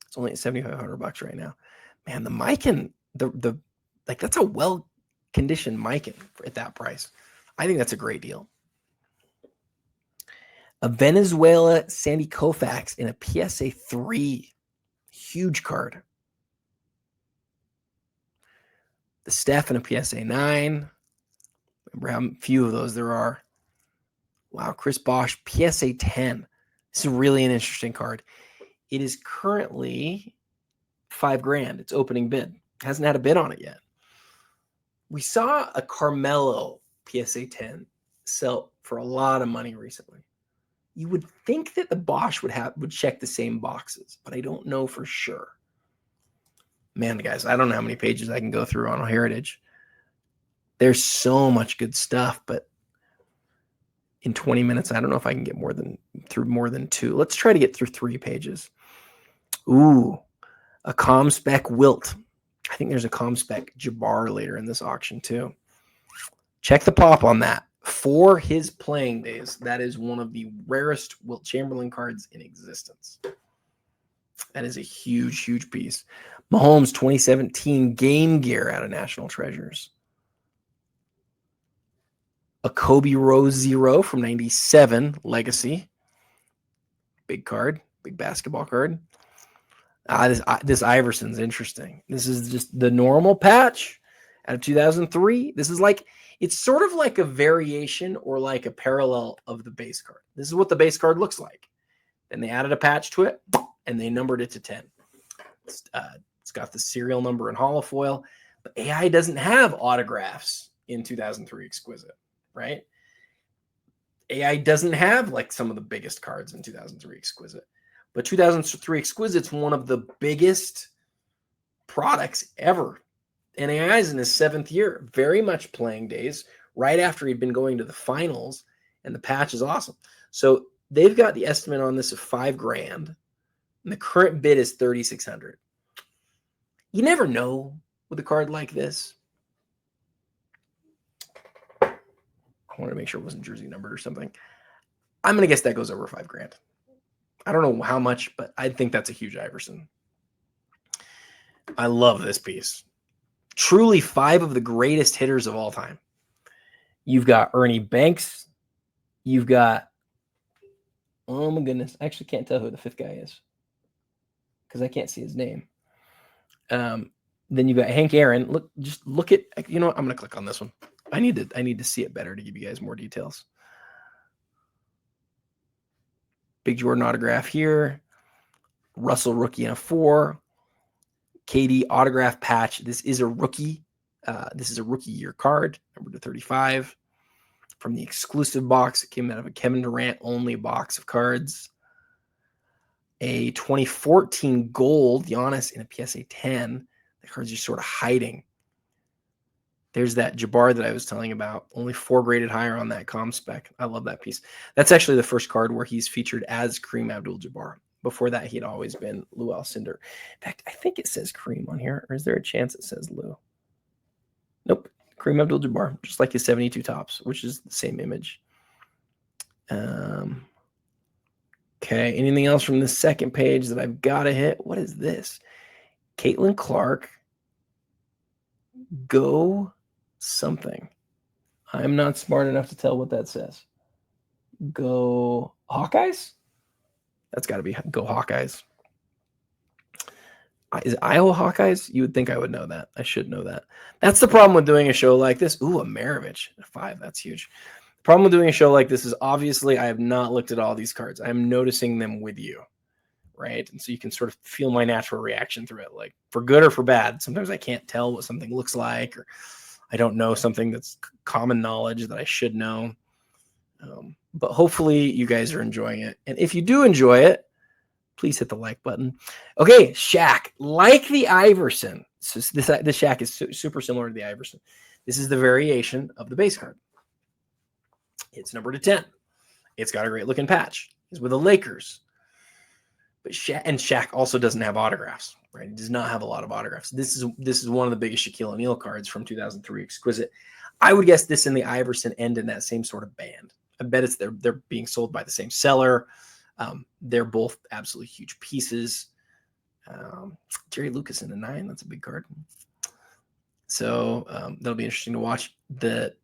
[SPEAKER 1] It's only at $7,500 right now. Man, the Mikan, the like, that's a well-conditioned Mikan at that price. I think that's a great deal. A Venezuela Sandy Koufax in a PSA 3. Huge card. The Steph in a PSA 9. Remember how few of those there are. Wow, Chris Bosh, PSA 10. This is really an interesting card. It is currently $5,000. It's opening bid. Hasn't had a bid on it yet. We saw a Carmelo PSA 10 sell for a lot of money recently. You would think that the Bosch would check the same boxes, but I don't know for sure. Man, guys, I don't know how many pages I can go through on Heritage. There's so much good stuff, but in 20 minutes, I don't know if I can get through more than 2. Let's try to get through 3 pages. Ooh, a ComSpec Wilt. I think there's a ComSpec Jabbar later in this auction too. Check the pop on that. For his playing days, that is one of the rarest Wilt Chamberlain cards in existence. That is a huge piece. Mahomes 2017 Game Gear out of National Treasures. A Kobe Rose 0 from 97 Legacy. Big card, big basketball card. This Iverson's interesting. This is just the normal patch out of 2003. This is like, it's sort of like a variation or like a parallel of the base card. This is what the base card looks like. Then they added a patch to it and they numbered it to 10. It's got the serial number in holofoil, but AI doesn't have autographs in 2003 Exquisite, right? AI doesn't have like some of the biggest cards in 2003 Exquisite, but 2003 Exquisite's one of the biggest products ever. And AI is in his 7th year, very much playing days, right after he'd been going to the finals, and the patch is awesome. So they've got the estimate on this of $5,000, and the current bid is $3,600. You never know with a card like this. I wanted to make sure it wasn't jersey numbered or something. I'm going to guess that goes over $5,000. I don't know how much, but I think that's a huge Iverson. I love this piece. Truly 5 of the greatest hitters of all time. You've got Ernie Banks. You've got, oh my goodness, I actually can't tell who the 5th guy is because I can't see his name. Then you've got Hank Aaron. Look at, you know what? I'm going to click on this one. I need to see it better to give you guys more details. Big Jordan autograph here. Russell rookie in a 4. KD autograph patch. This is a rookie. This is a rookie year card, number 235. From the exclusive box, it came out of a Kevin Durant only box of cards. A 2014 gold Giannis in a PSA 10. The cards are sort of hiding. There's that Jabbar that I was telling about. Only 4 graded higher on that com spec. I love that piece. That's actually the first card where he's featured as Kareem Abdul-Jabbar. Before that, he'd always been Lou Alcindor. In fact, I think it says Kareem on here. Or is there a chance it says Lou? Nope. Kareem Abdul-Jabbar, just like his 72 tops, which is the same image. Okay. Anything else from the second page that I've got to hit? What is this? Caitlin Clark. Go something. I'm not smart enough to tell what that says. Go Hawkeyes? That's got to be Go Hawkeyes. Is it Iowa Hawkeyes? You would think I would know that. I should know that. That's the problem with doing a show like this. Ooh, a Maravich. 5. That's huge. The problem with doing a show like this is obviously I have not looked at all these cards. I'm noticing them with you, right? And so you can sort of feel my natural reaction through it, like for good or for bad. Sometimes I can't tell what something looks like, or I don't know something that's common knowledge that I should know. But hopefully you guys are enjoying it. And if you do enjoy it, please hit the like button. Okay, Shaq, like the Iverson. So this Shaq is super similar to the Iverson. This is the variation of the base card. It's number 10. It's got a great looking patch. He's with the Lakers. But Shaq also doesn't have autographs, right? He does not have a lot of autographs. This is one of the biggest Shaquille O'Neal cards from 2003 Exquisite. I would guess this and the Iverson end in that same sort of band. I bet they're being sold by the same seller. They're both absolutely huge pieces. Jerry Lucas in a 9. That's a big card. So that'll be interesting to watch. The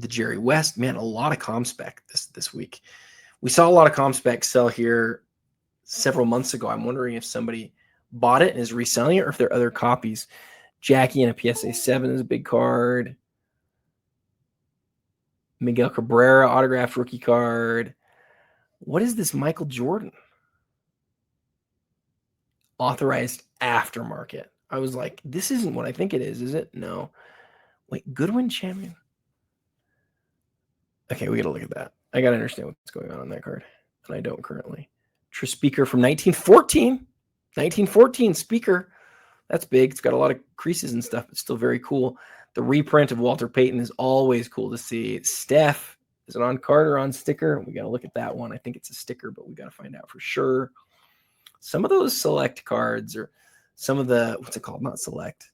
[SPEAKER 1] Jerry West, man, a lot of com spec this week. We saw a lot of com spec sell here several months ago. I'm wondering if somebody bought it and is reselling it, or if there are other copies. Jackie in a PSA 7 is a big card. Miguel Cabrera autographed rookie card. What is this Michael Jordan? Authorized aftermarket. I was like, this isn't what I think it is it? No. Wait, Goodwin champion? Okay, we got to look at that. I got to understand what's going on that card, and I don't currently. Speaker from 1914. 1914 Speaker. That's big. It's got a lot of creases and stuff. It's still very cool. The reprint of Walter Payton is always cool to see. Steph, is it on card or on sticker? We got to look at that one. I think it's a sticker, but we got to find out for sure. Some of those select cards, or some of the, what's it called? Not select.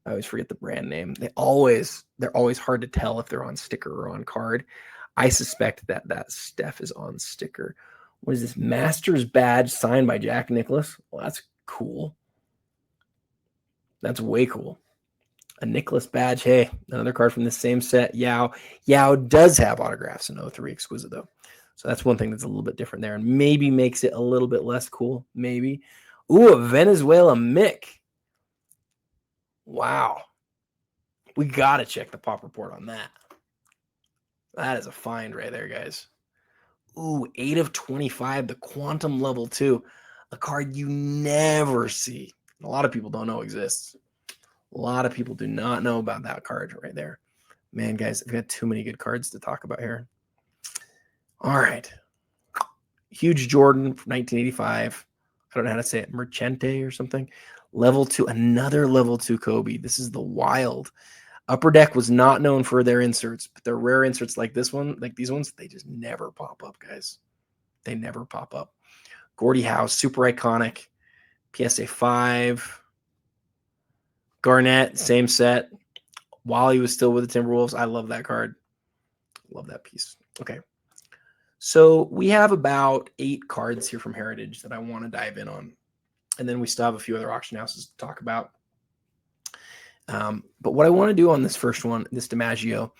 [SPEAKER 1] I always forget the brand name. They're always hard to tell if they're on sticker or on card. I suspect that Steph is on sticker. What is this? Masters badge signed by Jack Nicklaus. Well, that's cool. That's way cool. A Nicklaus badge. Hey, another card from the same set. Yao does have autographs in 03 Exquisite, though. So that's one thing that's a little bit different there, and maybe makes it a little bit less cool. Maybe. Ooh, a Venezuela Mick. Wow. We got to check the pop report on that. That is a find right there, guys. Ooh, 8 of 25, the quantum level 2. a card you never see. A lot of people don't know exists. A lot of people do not know about that card right there. Man, guys, I've got too many good cards to talk about here. All right. Huge Jordan from 1985. I don't know how to say it. Merchante or something. Level 2, another level 2 Kobe. This is the wild. Upper Deck was not known for their inserts, but their rare inserts like this one, like these ones, they just never pop up, guys. They never pop up. Gordie Howe, super iconic. PSA 5. Garnett, same set. While he was still with the Timberwolves. I love that card. Love that piece. Okay. So we have about 8 cards here from Heritage that I want to dive in on. And then we still have a few other auction houses to talk about. But what I want to do on this first one, this DiMaggio,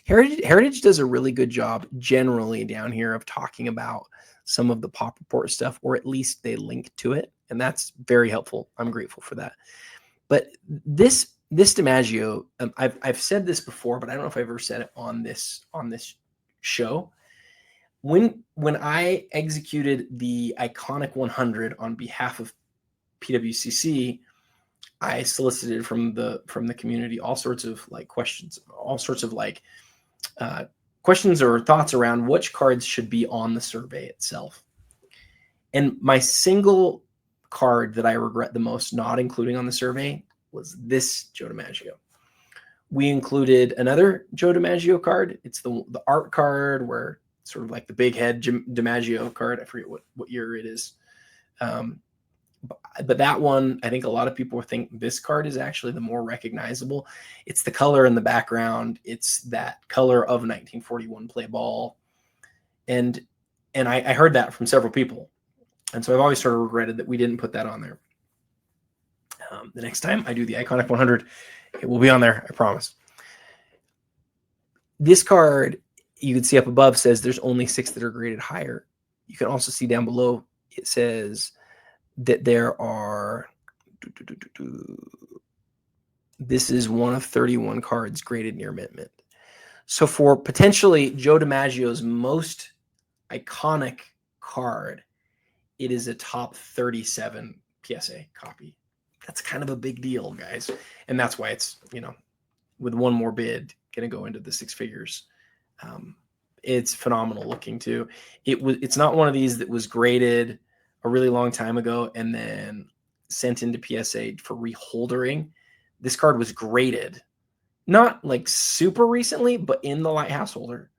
[SPEAKER 1] Heritage does a really good job generally down here of talking about some of the pop report stuff, or at least they link to it. And that's very helpful. I'm grateful for that. But this DiMaggio, I've said this before, but I don't know if I've ever said it on this show. When I executed the Iconic 100 on behalf of PWCC, I solicited from the community all sorts of like questions, questions or thoughts around which cards should be on the survey itself. And my single card that I regret the most not including on the survey was this Joe DiMaggio. We included another Joe DiMaggio card. It's the art card where sort of like the big head DiMaggio card. I forget what year it is. But that one, I think a lot of people think this card is actually the more recognizable. It's the color in the background. It's that color of 1941 play ball. And I heard that from several people. And so I've always sort of regretted that we didn't put that on there. The next time I do the Iconic 100, it will be on there, I promise. This card, you can see up above, says there's only 6 that are graded higher. You can also see down below, it says that there are, this is one of 31 cards graded near mint. So for potentially Joe DiMaggio's most iconic card, it is a top 37 PSA copy. That's kind of a big deal, guys. And that's why it's, with one more bid, going to go into the 6 figures. It's phenomenal looking too. It's not one of these that was graded a really long time ago and then sent into PSA for reholdering. This card was graded, not like super recently, but in the Lighthouse holder.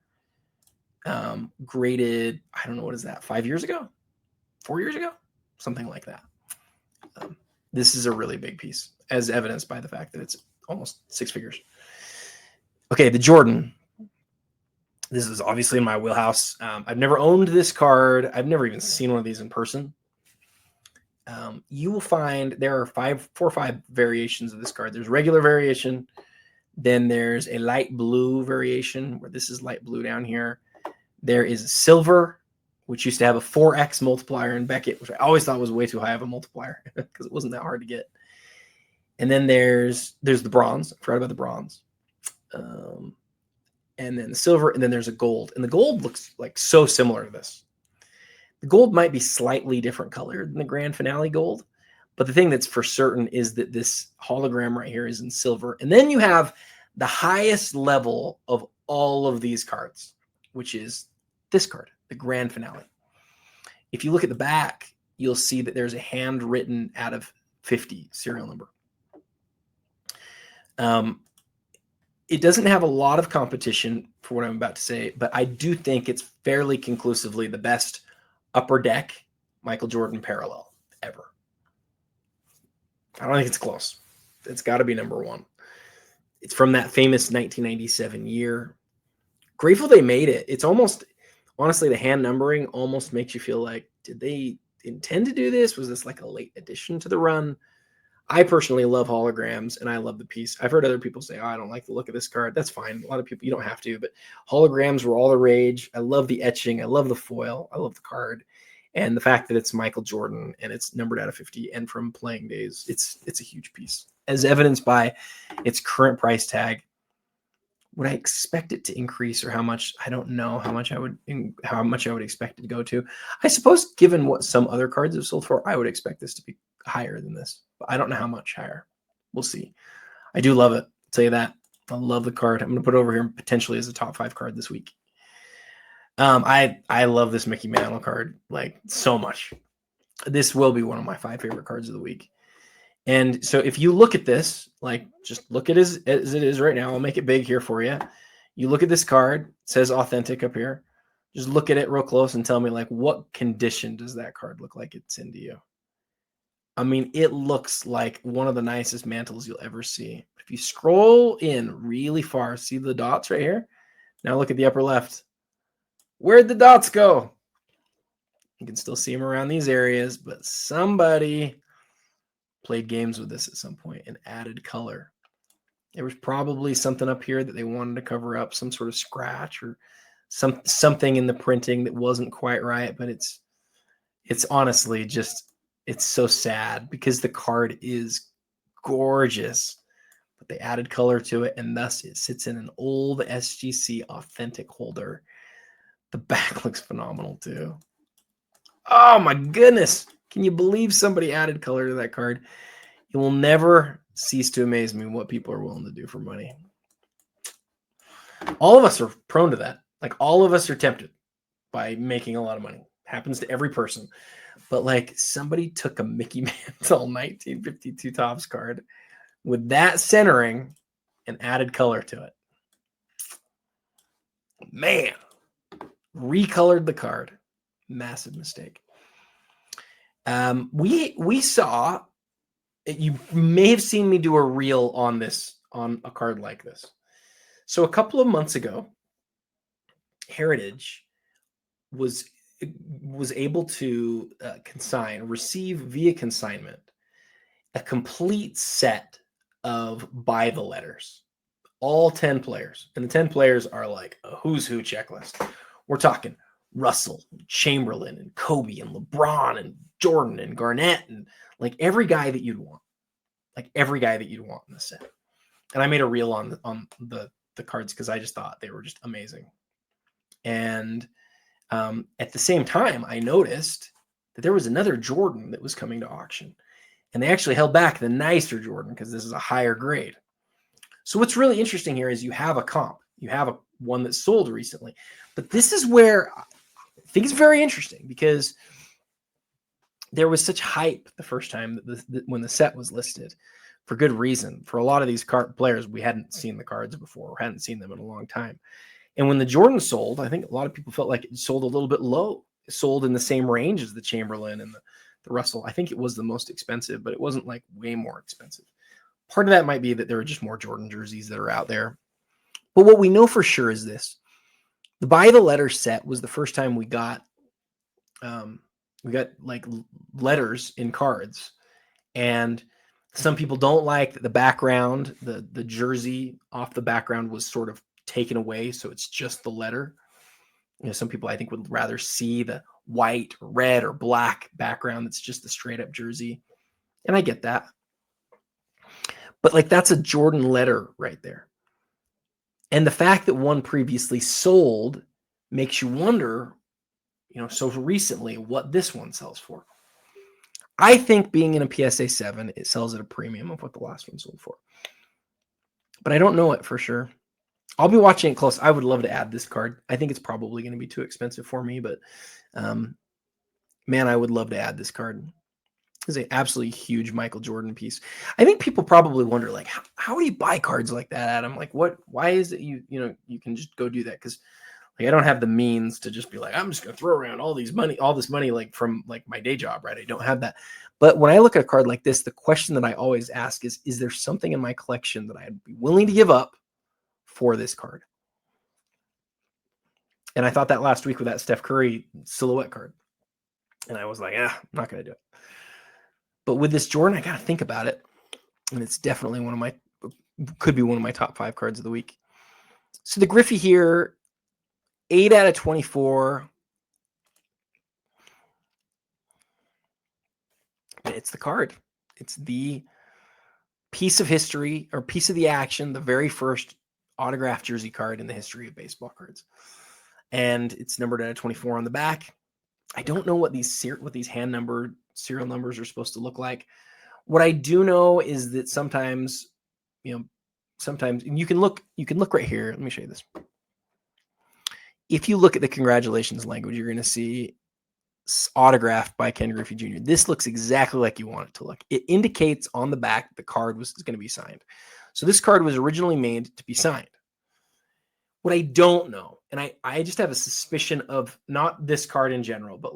[SPEAKER 1] Graded, I don't know, what is that, 5 years ago? 4 years ago? Something like that. This is a really big piece, as evidenced by the fact that it's almost 6 figures. Okay, the Jordan. This is obviously in my wheelhouse. I've never owned this card. I've never even seen one of these in person. You will find there are 4 or 5 variations of this card. There's regular variation. Then there's a light blue variation where this is light blue down here. There is silver, which used to have a 4x multiplier in Beckett, which I always thought was way too high of a multiplier because it wasn't that hard to get. And then there's the bronze. I forgot about the bronze. And then the silver, and then there's a gold. And the gold looks like so similar to this. The gold might be slightly different color than the grand finale gold, but the thing that's for certain is that this hologram right here is in silver. And then you have the highest level of all of these cards, which is this card, the grand finale. If you look at the back, you'll see that there's a handwritten out of 50 serial number. It doesn't have a lot of competition for what I'm about to say, but I do think it's fairly conclusively the best upper deck Michael Jordan parallel ever. I don't think it's close. It's got to be number 1. It's from that famous 1997 year. Grateful they made it. It's almost, honestly, the hand numbering almost makes you feel like, did they intend to do this? Was this like a late addition to the run? I personally love holograms, and I love the piece. I've heard other people say, I don't like the look of this card. That's fine. A lot of people, you don't have to, but holograms were all the rage. I love the etching. I love the foil. I love the card. And the fact that it's Michael Jordan and it's numbered out of 50 and from playing days, it's a huge piece. As evidenced by its current price tag, Would I expect it to increase, or how much? I don't know how much I would expect it to go to. I suppose, given what some other cards have sold for, I would expect this to be higher than this, but I don't know how much higher. We'll see. I do love it. I'll tell you that. I love the card. I'm going to put it over here potentially as a top 5 card this week. I love this Mickey Mantle card like so much. This will be one of my 5 favorite cards of the week. And so if you look at this, like just look at it as it is right now. I'll make it big here for you. You look at this card, it says authentic up here. Just look at it real close and tell me, like, what condition does that card look like it's in to you? I mean, it looks like one of the nicest mantles you'll ever see. If you scroll in really far, see the dots right here? Now look at the upper left. Where'd the dots go? You can still see them around these areas, but somebody played games with this at some point and added color. There was probably something up here that they wanted to cover up, some sort of scratch or something in the printing that wasn't quite right, but it's honestly just, it's so sad because the card is gorgeous, but they added color to it, and thus it sits in an old SGC authentic holder. The back looks phenomenal too. Oh my goodness. Can you believe somebody added color to that card? It will never cease to amaze me what people are willing to do for money. All of us are prone to that. Like, all of us are tempted by making a lot of money. Happens to every person. But like, somebody took a Mickey Mantle 1952 Topps card with that centering and added color to it. Man, recolored the card. Massive mistake. We saw, you may have seen me do a reel on this, on a card like this. So a couple of months ago, Heritage was able to receive via consignment a complete set of by the letters, all 10 players. And the 10 players are like a who's who checklist. We're talking Russell, Chamberlain, and Kobe, and LeBron, and Jordan, and Garnett, and like every guy that you'd want. Like every guy that you'd want in the set. And I made a reel on the cards because I just thought they were just amazing. And at the same time, I noticed that there was another Jordan that was coming to auction. And they actually held back the nicer Jordan because this is a higher grade. So what's really interesting here is you have a comp. You have one that sold recently. But this is where I think it's very interesting because there was such hype the first time when the set was listed, for good reason. For a lot of these players, we hadn't seen the cards before, or hadn't seen them in a long time. And when the Jordan sold, I think a lot of people felt like it sold a little bit low. It sold in the same range as the Chamberlain and the Russell. I think it was the most expensive, but it wasn't like way more expensive. Part of that might be that there are just more Jordan jerseys that are out there. But what we know for sure is this. The by the letter set was the first time we got like letters in cards. And some people don't like that the background, the jersey off the background was sort of taken away, so it's just the letter. You know, some people I think would rather see the white, or red, or black background that's just the straight up jersey. And I get that. But like, that's a Jordan letter right there. And the fact that one previously sold makes you wonder, you know, so recently what this one sells for. I think being in a PSA 7, it sells at a premium of what the last one sold for. But I don't know it for sure. I'll be watching it close. I would love to add this card. I think it's probably going to be too expensive for me, but man, I would love to add this card. It's an absolutely huge Michael Jordan piece. I think people probably wonder, like, how do you buy cards like that, Adam? Like, why is it you can just go do that? Because like, I don't have the means to just be like, I'm just going to throw around all this money, like from like my day job, right? I don't have that. But when I look at a card like this, the question that I always ask is there something in my collection that I'd be willing to give up for this card? And I thought that last week with that Steph Curry silhouette card. And I was like, I'm not going to do it. But with this Jordan, I got to think about it. And it's definitely could be one of my top 5 cards of the week. So the Griffey here, 8 out of 24. It's the card. It's the piece of history or piece of the action, the very first autographed jersey card in the history of baseball cards. And it's numbered out of 24 on the back. I don't know what these hand numbered serial numbers are supposed to look like. What I do know is that sometimes, and you can look right here. Let me show you this. If you look at the congratulations language, you're going to see autographed by Ken Griffey Jr. This looks exactly like you want it to look. It indicates on the back the card is going to be signed. So this card was originally made to be signed. What I don't know, and I just have a suspicion of not this card in general, but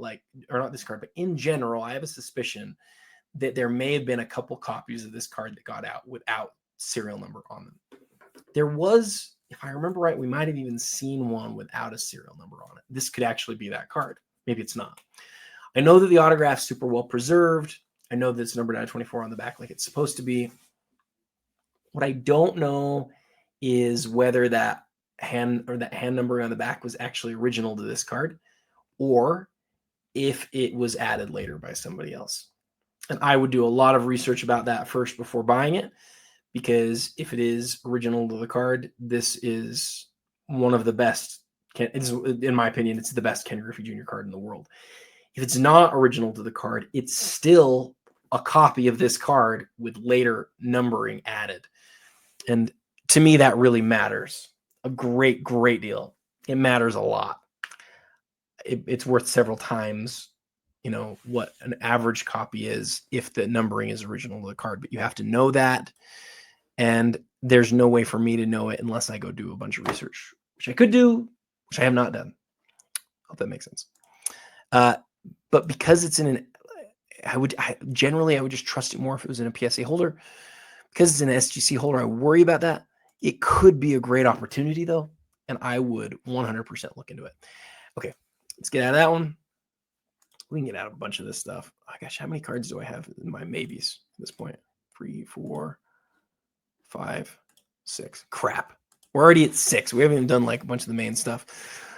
[SPEAKER 1] not this card, but in general, I have a suspicion that there may have been a couple copies of this card that got out without serial number on them. There was, if I remember right, we might have even seen one without a serial number on it. This could actually be that card. Maybe it's not. I know that the autograph's super well preserved. I know that it's numbered out of 24 on the back like it's supposed to be. What I don't know is whether that hand number on the back was actually original to this card, or if it was added later by somebody else. And I would do a lot of research about that first before buying it, because if it is original to the card, this is one of the best. In my opinion, it's the best Ken Griffey Jr. card in the world. If it's not original to the card, it's still a copy of this card with later numbering added. And to me, that really matters a great deal. It matters a lot. It's worth several times, what an average copy is if the numbering is original to the card. But you have to know that. And there's no way for me to know it unless I go do a bunch of research, which I could do, which I have not done. Hope that makes sense. But because it's in I would just trust it more if it was in a PSA holder. Because it's an SGC holder, I worry about that. It could be a great opportunity though, and I would 100% look into it. Okay, let's get out of that one. We can get out of a bunch of this stuff. Oh gosh, how many cards do I have in my maybes at this point? 3, 4, 5, 6. Crap. We're already at 6. We haven't even done like a bunch of the main stuff.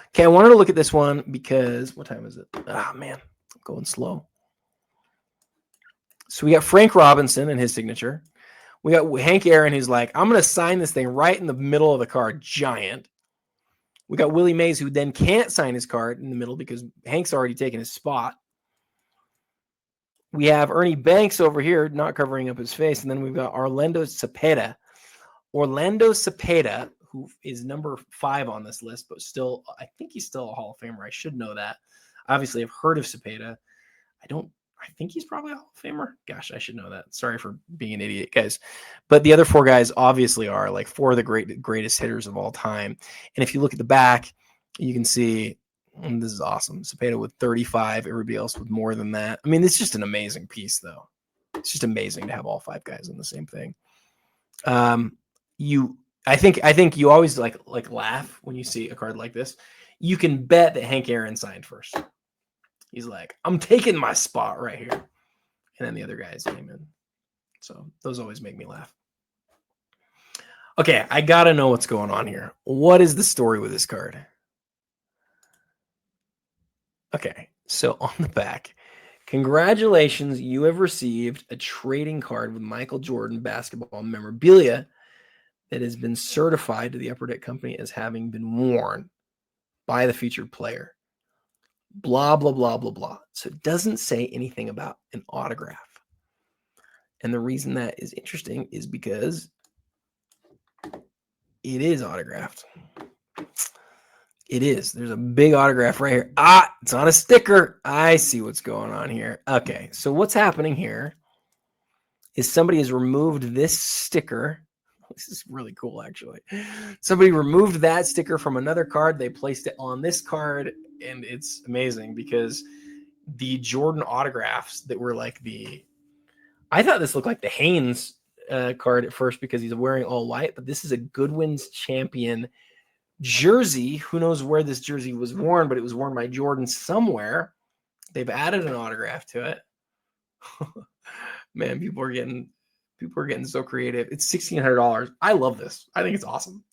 [SPEAKER 1] Okay, I wanted to look at this one because what time is it? Oh man, I'm going slow. So we got Frank Robinson and his signature. We got Hank Aaron, who's like, I'm going to sign this thing right in the middle of the card. Giant. We got Willie Mays, who then can't sign his card in the middle because Hank's already taken his spot. We have Ernie Banks over here, not covering up his face. And then we've got Orlando Cepeda. Orlando Cepeda, who is number 5 on this list, but still, I think he's still a Hall of Famer. I should know that. Obviously, I've heard of Cepeda. I think he's probably a Hall of Famer. Gosh, I should know that. Sorry for being an idiot, guys. But the other 4 guys obviously are like 4 of the greatest hitters of all time. And if you look at the back, you can see, this is awesome. Cepeda with 35, everybody else with more than that. I mean, it's just an amazing piece, though. It's just amazing to have all 5 guys in the same thing. I think you always like laugh when you see a card like this. You can bet that Hank Aaron signed first. He's like, I'm taking my spot right here. And then the other guys came in. So those always make me laugh. Okay, I got to know what's going on here. What is the story with this card? Okay, so on the back, congratulations, you have received a trading card with Michael Jordan basketball memorabilia that has been certified to the Upper Deck Company as having been worn by the featured player. Blah, blah, blah, blah, blah. So it doesn't say anything about an autograph. And the reason that is interesting is because it is autographed. It is. There's a big autograph right here. It's on a sticker. I see what's going on here. Okay, so what's happening here is somebody has removed this sticker. This is really cool, actually. Somebody removed that sticker from another card. They placed it on this card, and it's amazing because the Jordan autographs that were like I thought this looked like the Haynes card at first because he's wearing all white, but this is a Goodwin's champion jersey. Who knows where this jersey was worn, but it was worn by Jordan somewhere. They've added an autograph to it. Man, people are getting so creative. It's $1,600. I love this. I think it's awesome.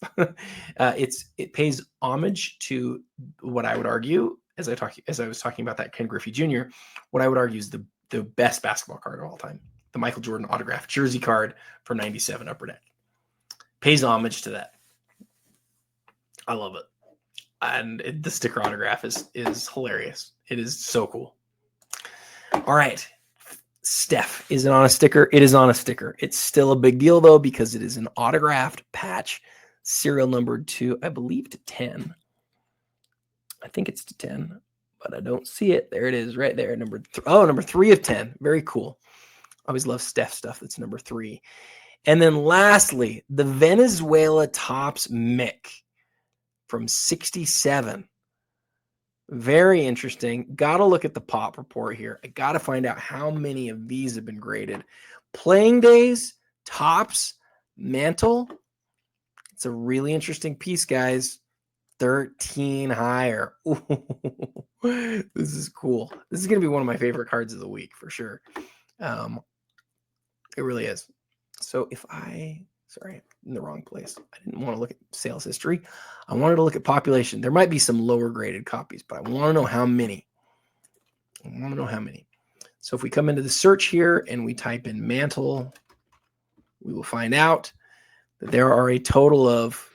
[SPEAKER 1] It pays homage to what I would argue, as I was talking about that Ken Griffey Jr., what I would argue is the best basketball card of all time, the Michael Jordan autograph jersey card for 97 Upper Deck. Pays homage to that. I love it. And the sticker autograph is hilarious. It is so cool. All right. Steph, is it on a sticker? It is on a sticker. It's still a big deal, though, because it is an autographed patch, serial numbered to, I believe, to 10. I think it's to 10, but I don't see it. There it is right there. Number 3 of 10. Very cool. I always love Steph stuff that's number 3. And then lastly, the Venezuela Topps Mick from 67. Very interesting. Got to look at the pop report here. I got to find out how many of these have been graded. Playing days, Topps, Mantle. It's a really interesting piece, guys. 13 higher. Ooh, this is cool. This is going to be one of my favorite cards of the week for sure. It really is. So sorry, in the wrong place. I didn't want to look at sales history. I wanted to look at population. There might be some lower graded copies, but I want to know how many. So if we come into the search here and we type in Mantle, we will find out that there are a total of,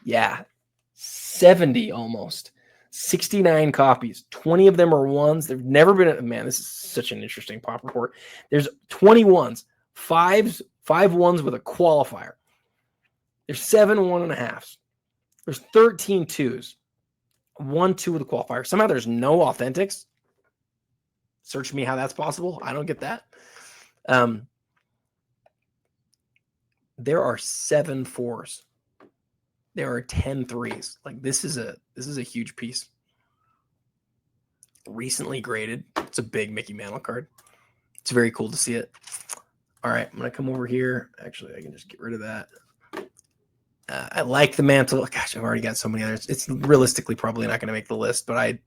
[SPEAKER 1] 70 almost. 69 copies. 20 of them are ones. There've never been this is such an interesting pop report. There's 20 ones, five ones with a qualifier. There's 7 1.5s. There's 13 twos. 1 2 with a qualifier. Somehow there's no authentics. Search me how that's possible. I don't get that. There are 7 4s. There are 10 3s. Like this is a huge piece. Recently graded. It's a big Mickey Mantle card. It's very cool to see it. All right, I'm gonna come over here. Actually, I can just get rid of that. I like the Mantle. Gosh, I've already got so many others. It's realistically probably not going to make the list, but I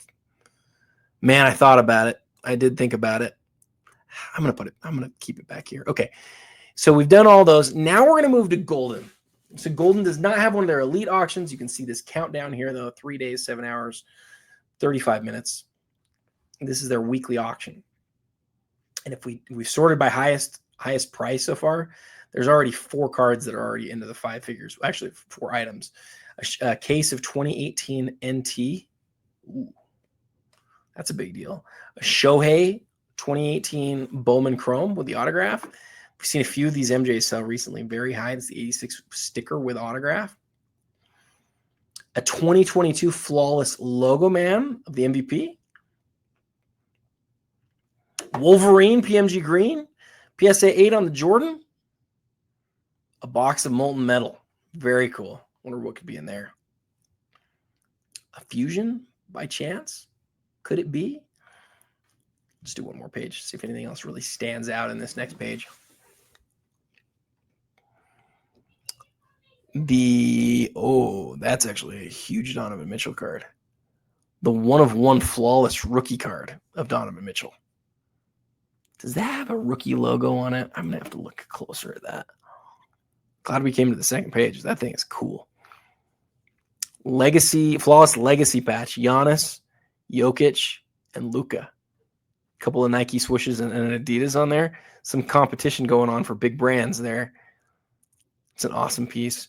[SPEAKER 1] thought about it. I did think about it. I'm going to keep it back here. Okay. So we've done all those. Now we're going to move to Golden. So Golden does not have one of their elite auctions. You can see this countdown here, though. 3 days, 7 hours, 35 minutes. This is their weekly auction. And if we've sorted by highest price so far, there's already 4 cards that are already into the 5 figures. Actually, 4 items. A case of 2018 NT. Ooh, that's a big deal. A Shohei 2018 Bowman Chrome with the autograph. We've seen a few of these MJs sell recently. Very high. It's the 86 sticker with autograph. A 2022 Flawless Logo Man of the MVP. Wolverine PMG Green. PSA 8 on the Jordan. A box of molten metal. Very cool. Wonder what could be in there. A fusion by chance? Could it be? Let's do one more page. See if anything else really stands out in this next page. That's actually a huge Donovan Mitchell card. The 1/1 flawless rookie card of Donovan Mitchell. Does that have a rookie logo on it? I'm going to have to look closer at that. Glad we came to the second page. That thing is cool. Flawless legacy patch. Giannis, Jokic, and Luka. A couple of Nike swooshes and Adidas on there. Some competition going on for big brands there. It's an awesome piece.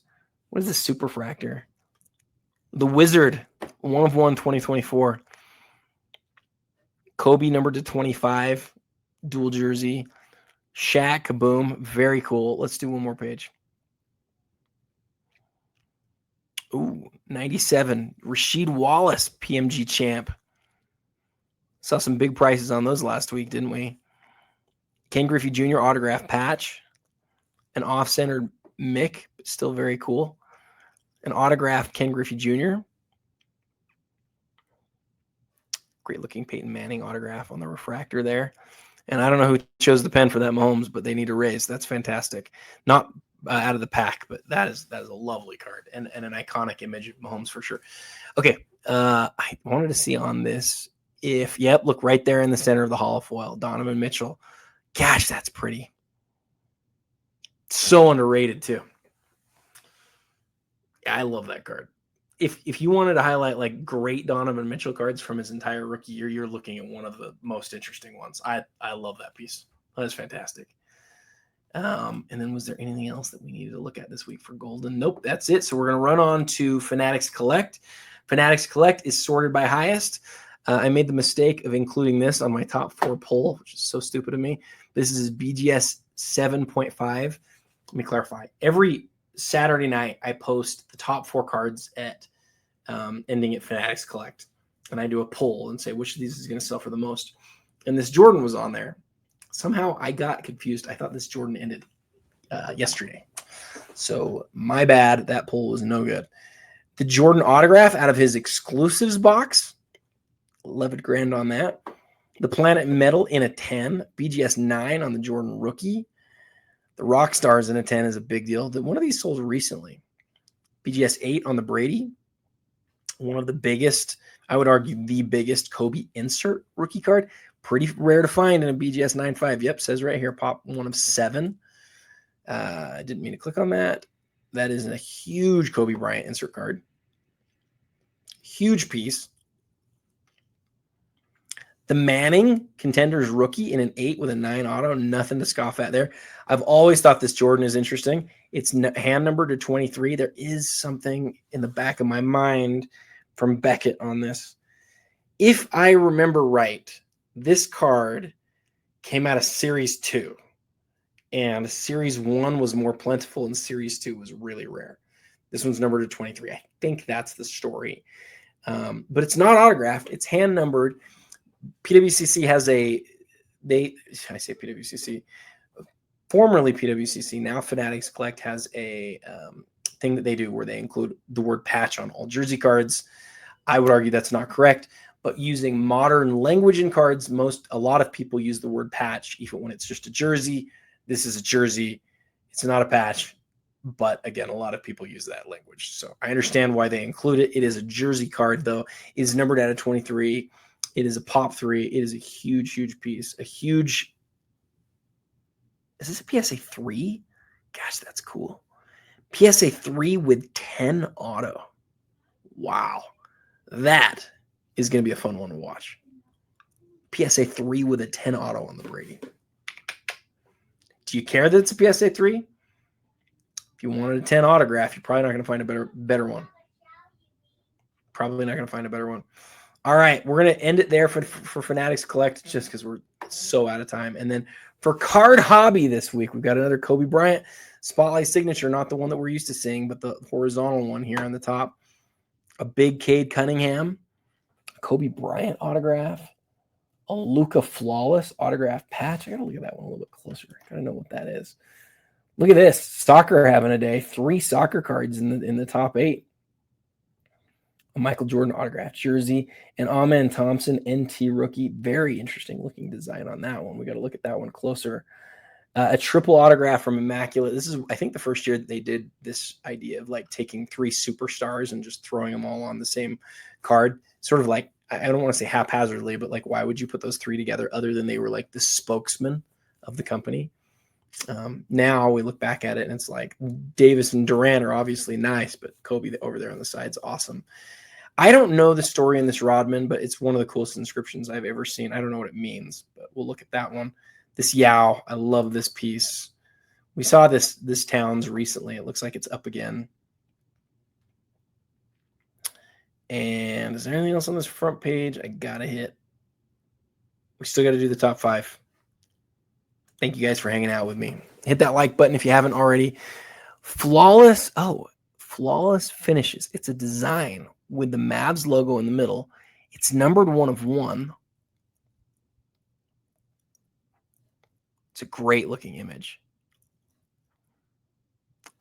[SPEAKER 1] What is this Superfractor? The Wizard, 1/1 2024. Kobe numbered to 25. Dual jersey. Shaq, kaboom. Very cool. Let's do one more page. Ooh, 97. Rasheed Wallace, PMG champ. Saw some big prices on those last week, didn't we? Ken Griffey Jr. autograph patch. An off-centered Mick, but still very cool. An autographed Ken Griffey Jr. Great looking Peyton Manning autograph on the refractor there. And I don't know who chose the pen for that Mahomes, but they need a raise. That's fantastic. Not out of the pack, but that is a lovely card and an iconic image of Mahomes for sure. Okay, I wanted to see on this look right there in the center of the holofoil, Donovan Mitchell. Gosh, that's pretty. So underrated too. Yeah, I love that card. If you wanted to highlight like great Donovan Mitchell cards from his entire rookie year, you're looking at one of the most interesting ones. I love that piece. That is fantastic. And then was there anything else that we needed to look at this week for Golden? Nope, that's it. So we're going to run on to Fanatics Collect. Fanatics Collect is sorted by highest. I made the mistake of including this on my top 4 poll, which is so stupid of me. This is BGS 7.5. Let me clarify. Every Saturday night, I post the top 4 cards at ending at Fanatics Collect. And I do a poll and say which of these is going to sell for the most. And this Jordan was on there. Somehow I got confused. I thought this Jordan ended yesterday. So my bad. That poll was no good. The Jordan autograph out of his exclusives box, 11 grand on that. The Planet Metal in a 10, BGS 9 on the Jordan rookie. The Rock Stars in a 10 is a big deal. One of these sold recently. BGS 8 on the Brady. One of the biggest, I would argue the biggest Kobe insert rookie card. Pretty rare to find in a BGS 9.5. Yep, says right here, pop 1 of 7. I didn't mean to click on that. That is a huge Kobe Bryant insert card. Huge piece. The Manning Contenders rookie in an 8 with a 9 auto. Nothing to scoff at there. I've always thought this Jordan is interesting. It's hand numbered to 23. There is something in the back of my mind from Beckett on this. If I remember right, this card came out of Series 2. And Series 1 was more plentiful and Series 2 was really rare. This one's numbered to 23. I think that's the story. But it's not autographed. It's hand numbered. PWCC has I say PWCC, formerly PWCC, now Fanatics Collect has a thing that they do where they include the word patch on all jersey cards. I would argue that's not correct, but using modern language in cards, a lot of people use the word patch, even when it's just a jersey. This is a jersey. It's not a patch. But again, a lot of people use that language. So I understand why they include it. It is a jersey card, though. It is numbered out of 23. It is a pop 3. It is a huge, huge piece. Is this a PSA 3? Gosh, that's cool. PSA 3 with 10 auto. Wow. That is going to be a fun one to watch. PSA 3 with a 10 auto on the Brady. Do you care that it's a PSA 3? If you wanted a 10 autograph, you're probably not going to find a better one. Probably not going to find a better one. All right, we're going to end it there for Fanatics Collect just because we're so out of time. And then for Card Hobby this week, we've got another Kobe Bryant Spotlight signature, not the one that we're used to seeing, but the horizontal one here on the top. A big Cade Cunningham, a Kobe Bryant autograph, a Luka Flawless autograph patch. I got to look at that one a little bit closer. I got to know what that is. Look at this. Soccer having a day. 3 soccer cards in the top 8. A Michael Jordan autograph jersey. And Amen Thompson NT rookie. Very interesting looking design on that one. We got to look at that one closer. A triple autograph from Immaculate. This is, I think, the first year that they did this idea of like taking 3 superstars and just throwing them all on the same card. Sort of like, I don't want to say haphazardly, but like, why would you put those 3 together other than they were like the spokesman of the company? Now we look back at it and it's like Davis and Durant are obviously nice, but Kobe over there on the side is awesome. I don't know the story in this Rodman, but it's one of the coolest inscriptions I've ever seen. I don't know what it means, but we'll look at that one. This Yao, I love this piece. We saw this Towns recently. It looks like it's up again. And is there anything else on this front page I gotta hit? We still got to do the top 5. Thank you guys for hanging out with me. Hit that like button if you haven't already. Flawless finishes. It's a design with the Mavs logo in the middle. It's numbered 1 of 1. It's a great looking image.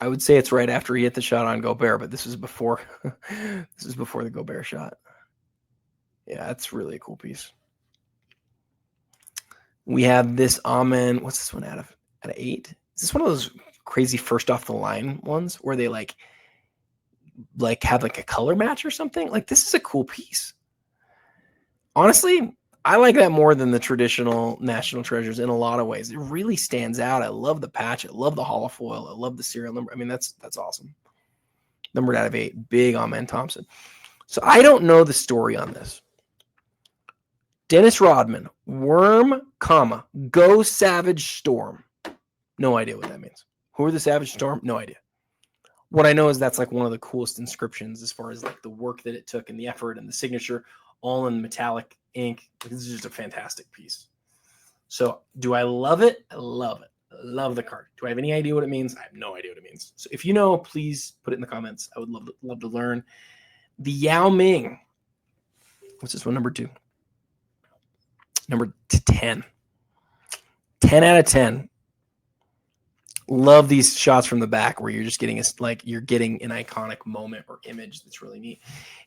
[SPEAKER 1] I would say it's right after he hit the shot on Gobert, but this is before the Gobert shot. Yeah, that's really a cool piece. We have this Amen. What's this one out of 8? Is this one of those crazy first off the line ones where they like have like a color match or something? Like, this is a cool piece. Honestly, I like that more than the traditional National Treasures in a lot of ways. It really stands out. I love the patch. I love the holofoil. I love the serial number. I mean, that's awesome. Numbered out of 8. Big Amen Thompson. So I don't know the story on this. Dennis Rodman, Worm, Go Savage Storm. No idea what that means. Who are the Savage Storm? No idea. what I know is that's like one of the coolest inscriptions as far as like the work that it took and the effort and the signature, all in metallic ink. This is just a fantastic piece. So do I love it? I love it. I love the card. Do I have any idea what it means? I have no idea what it means. So if you know, please put it in the comments. I would love to learn. The Yao Ming. What's this one? Number 2. Number 10. 10 out of 10. Love these shots from the back where you're just getting you're getting an iconic moment or image that's really neat.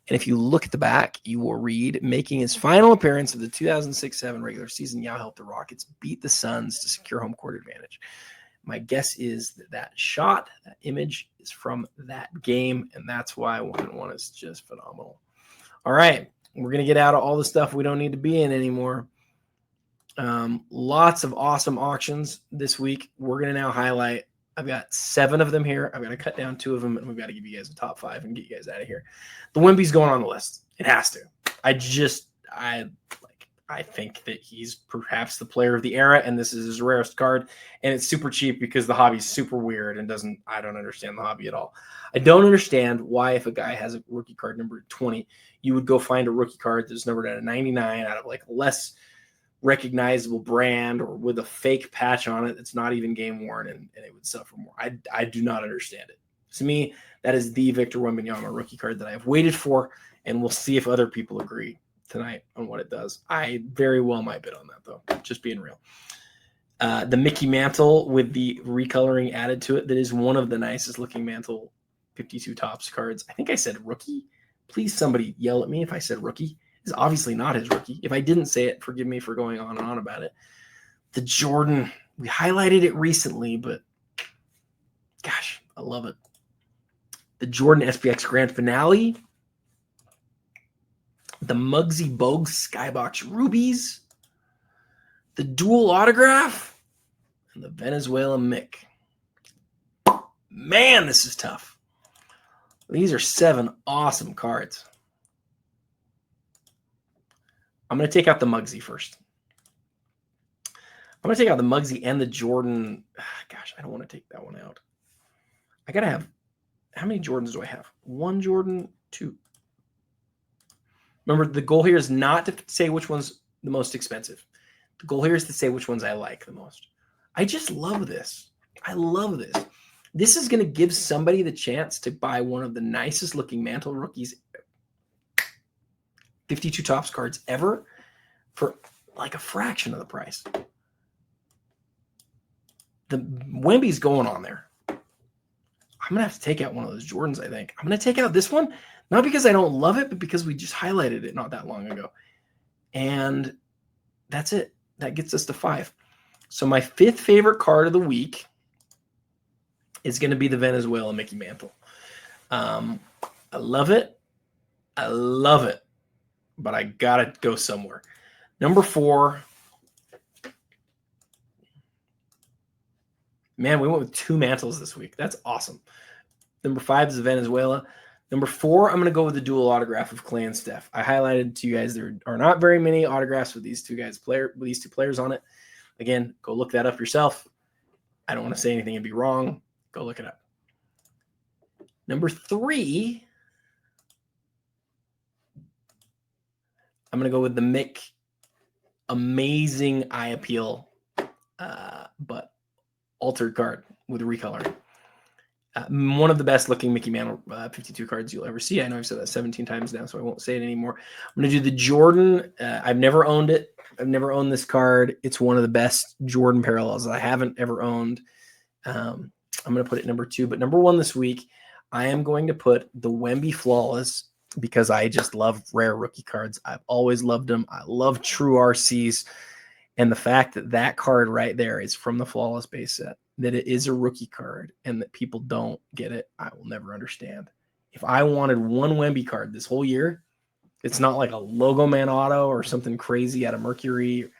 [SPEAKER 1] And if you look at the back, you will read, making his final appearance of the 2006-07 regular season, Yao helped the Rockets beat the Suns to secure home court advantage. My guess is that shot, that image, is from that game, and that's why 1-1 is just phenomenal. All right, we're going to get out of all the stuff we don't need to be in anymore. Lots of awesome auctions this week. We're going to now highlight. I've got 7 of them here. I'm going to cut down 2 of them, and we've got to give you guys a top 5 and get you guys out of here. The Wemby's going on the list. It has to. I think that he's perhaps the player of the era, and this is his rarest card, and it's super cheap because the hobby's super weird and I don't understand the hobby at all. I don't understand why, if a guy has a rookie card number 20, you would go find a rookie card that's numbered at a 99 out of like less recognizable brand or with a fake patch on it that's not even game worn, and it would suffer more. I do not understand it. To me, that is the Victor Wembanyama rookie card that I've waited for, and we'll see if other people agree tonight on what it does. I very well might bid on that, though, just being real. The Mickey Mantle with the recoloring added to it, that is one of the nicest looking Mantle 52 Topps cards. I think I said rookie. Please somebody yell at me if I said rookie. It's obviously not his rookie. If I didn't say it, forgive me for going on and on about it. The Jordan, we highlighted it recently, but gosh, I love it. The Jordan SPX Grand Finale. The Muggsy Bogues Skybox Rubies. The Dual Autograph. And the Venezuela Mick. Man, this is tough. These are 7 awesome cards. I'm going to take out the Muggsy first. I'm going to take out the Muggsy and the Jordan. Gosh, I don't want to take that one out. I got to have, how many Jordans do I have? 1 Jordan, 2. Remember, the goal here is not to say which one's the most expensive. The goal here is to say which ones I like the most. I just love this. I love this. This is going to give somebody the chance to buy one of the nicest looking Mantle rookies 52 Topps cards ever for like a fraction of the price. The Wemby's going on there. I'm going to have to take out one of those Jordans, I think. I'm going to take out this one, not because I don't love it, but because we just highlighted it not that long ago. And that's it. That gets us to 5. So my 5th favorite card of the week is going to be the Venezuela Mickey Mantle. I love it. I love it. But I got to go somewhere. Number 4. Man, we went with 2 Mantles this week. That's awesome. Number 5 is the Venezuela. Number 4, I'm going to go with the dual autograph of Clay and Steph. I highlighted to you guys there are not very many autographs with these two players on it. Again, go look that up yourself. I don't want to say anything and be wrong. Go look it up. Number 3, I'm going to go with the Mick. Amazing eye appeal, but altered card with recoloring. One of the best looking Mickey Mantle 52 cards you'll ever see. I know I've said that 17 times now, so I won't say it anymore. I'm going to do the Jordan. I've never owned it. I've never owned this card. It's one of the best Jordan parallels that I haven't ever owned. I'm going to put it number 2, but number 1 this week, I am going to put the Wemby Flawless because I just love rare rookie cards. I've always loved them. I love true RCs. And the fact that that card right there is from the Flawless base set, that it is a rookie card, and that people don't get it, I will never understand. If I wanted one Wemby card this whole year, it's not like a Logo Man auto or something crazy out of Mercury.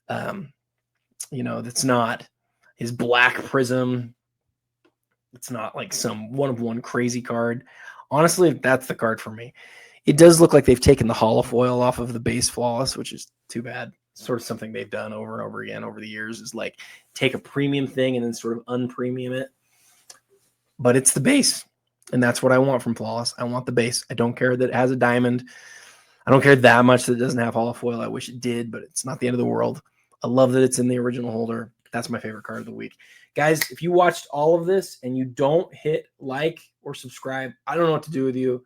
[SPEAKER 1] That's not his Black Prism. It's not like some one-of-one crazy card. Honestly, that's the card for me. It does look like they've taken the holofoil off of the base Flawless, which is too bad. Sort of something they've done over and over again over the years is like take a premium thing and then sort of unpremium it. But it's the base. And that's what I want from Flawless. I want the base. I don't care that it has a diamond. I don't care that much that it doesn't have hollow foil. I wish it did, but it's not the end of the world. I love that it's in the original holder. That's my favorite card of the week. Guys, if you watched all of this and you don't hit like or subscribe, I don't know what to do with you.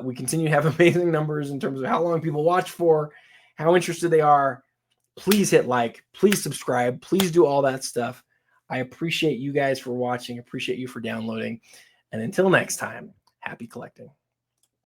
[SPEAKER 1] We continue to have amazing numbers in terms of how long people watch for, how interested they are. Please hit like, please subscribe, please do all that stuff. I appreciate you guys for watching, appreciate you for downloading. And until next time, happy collecting.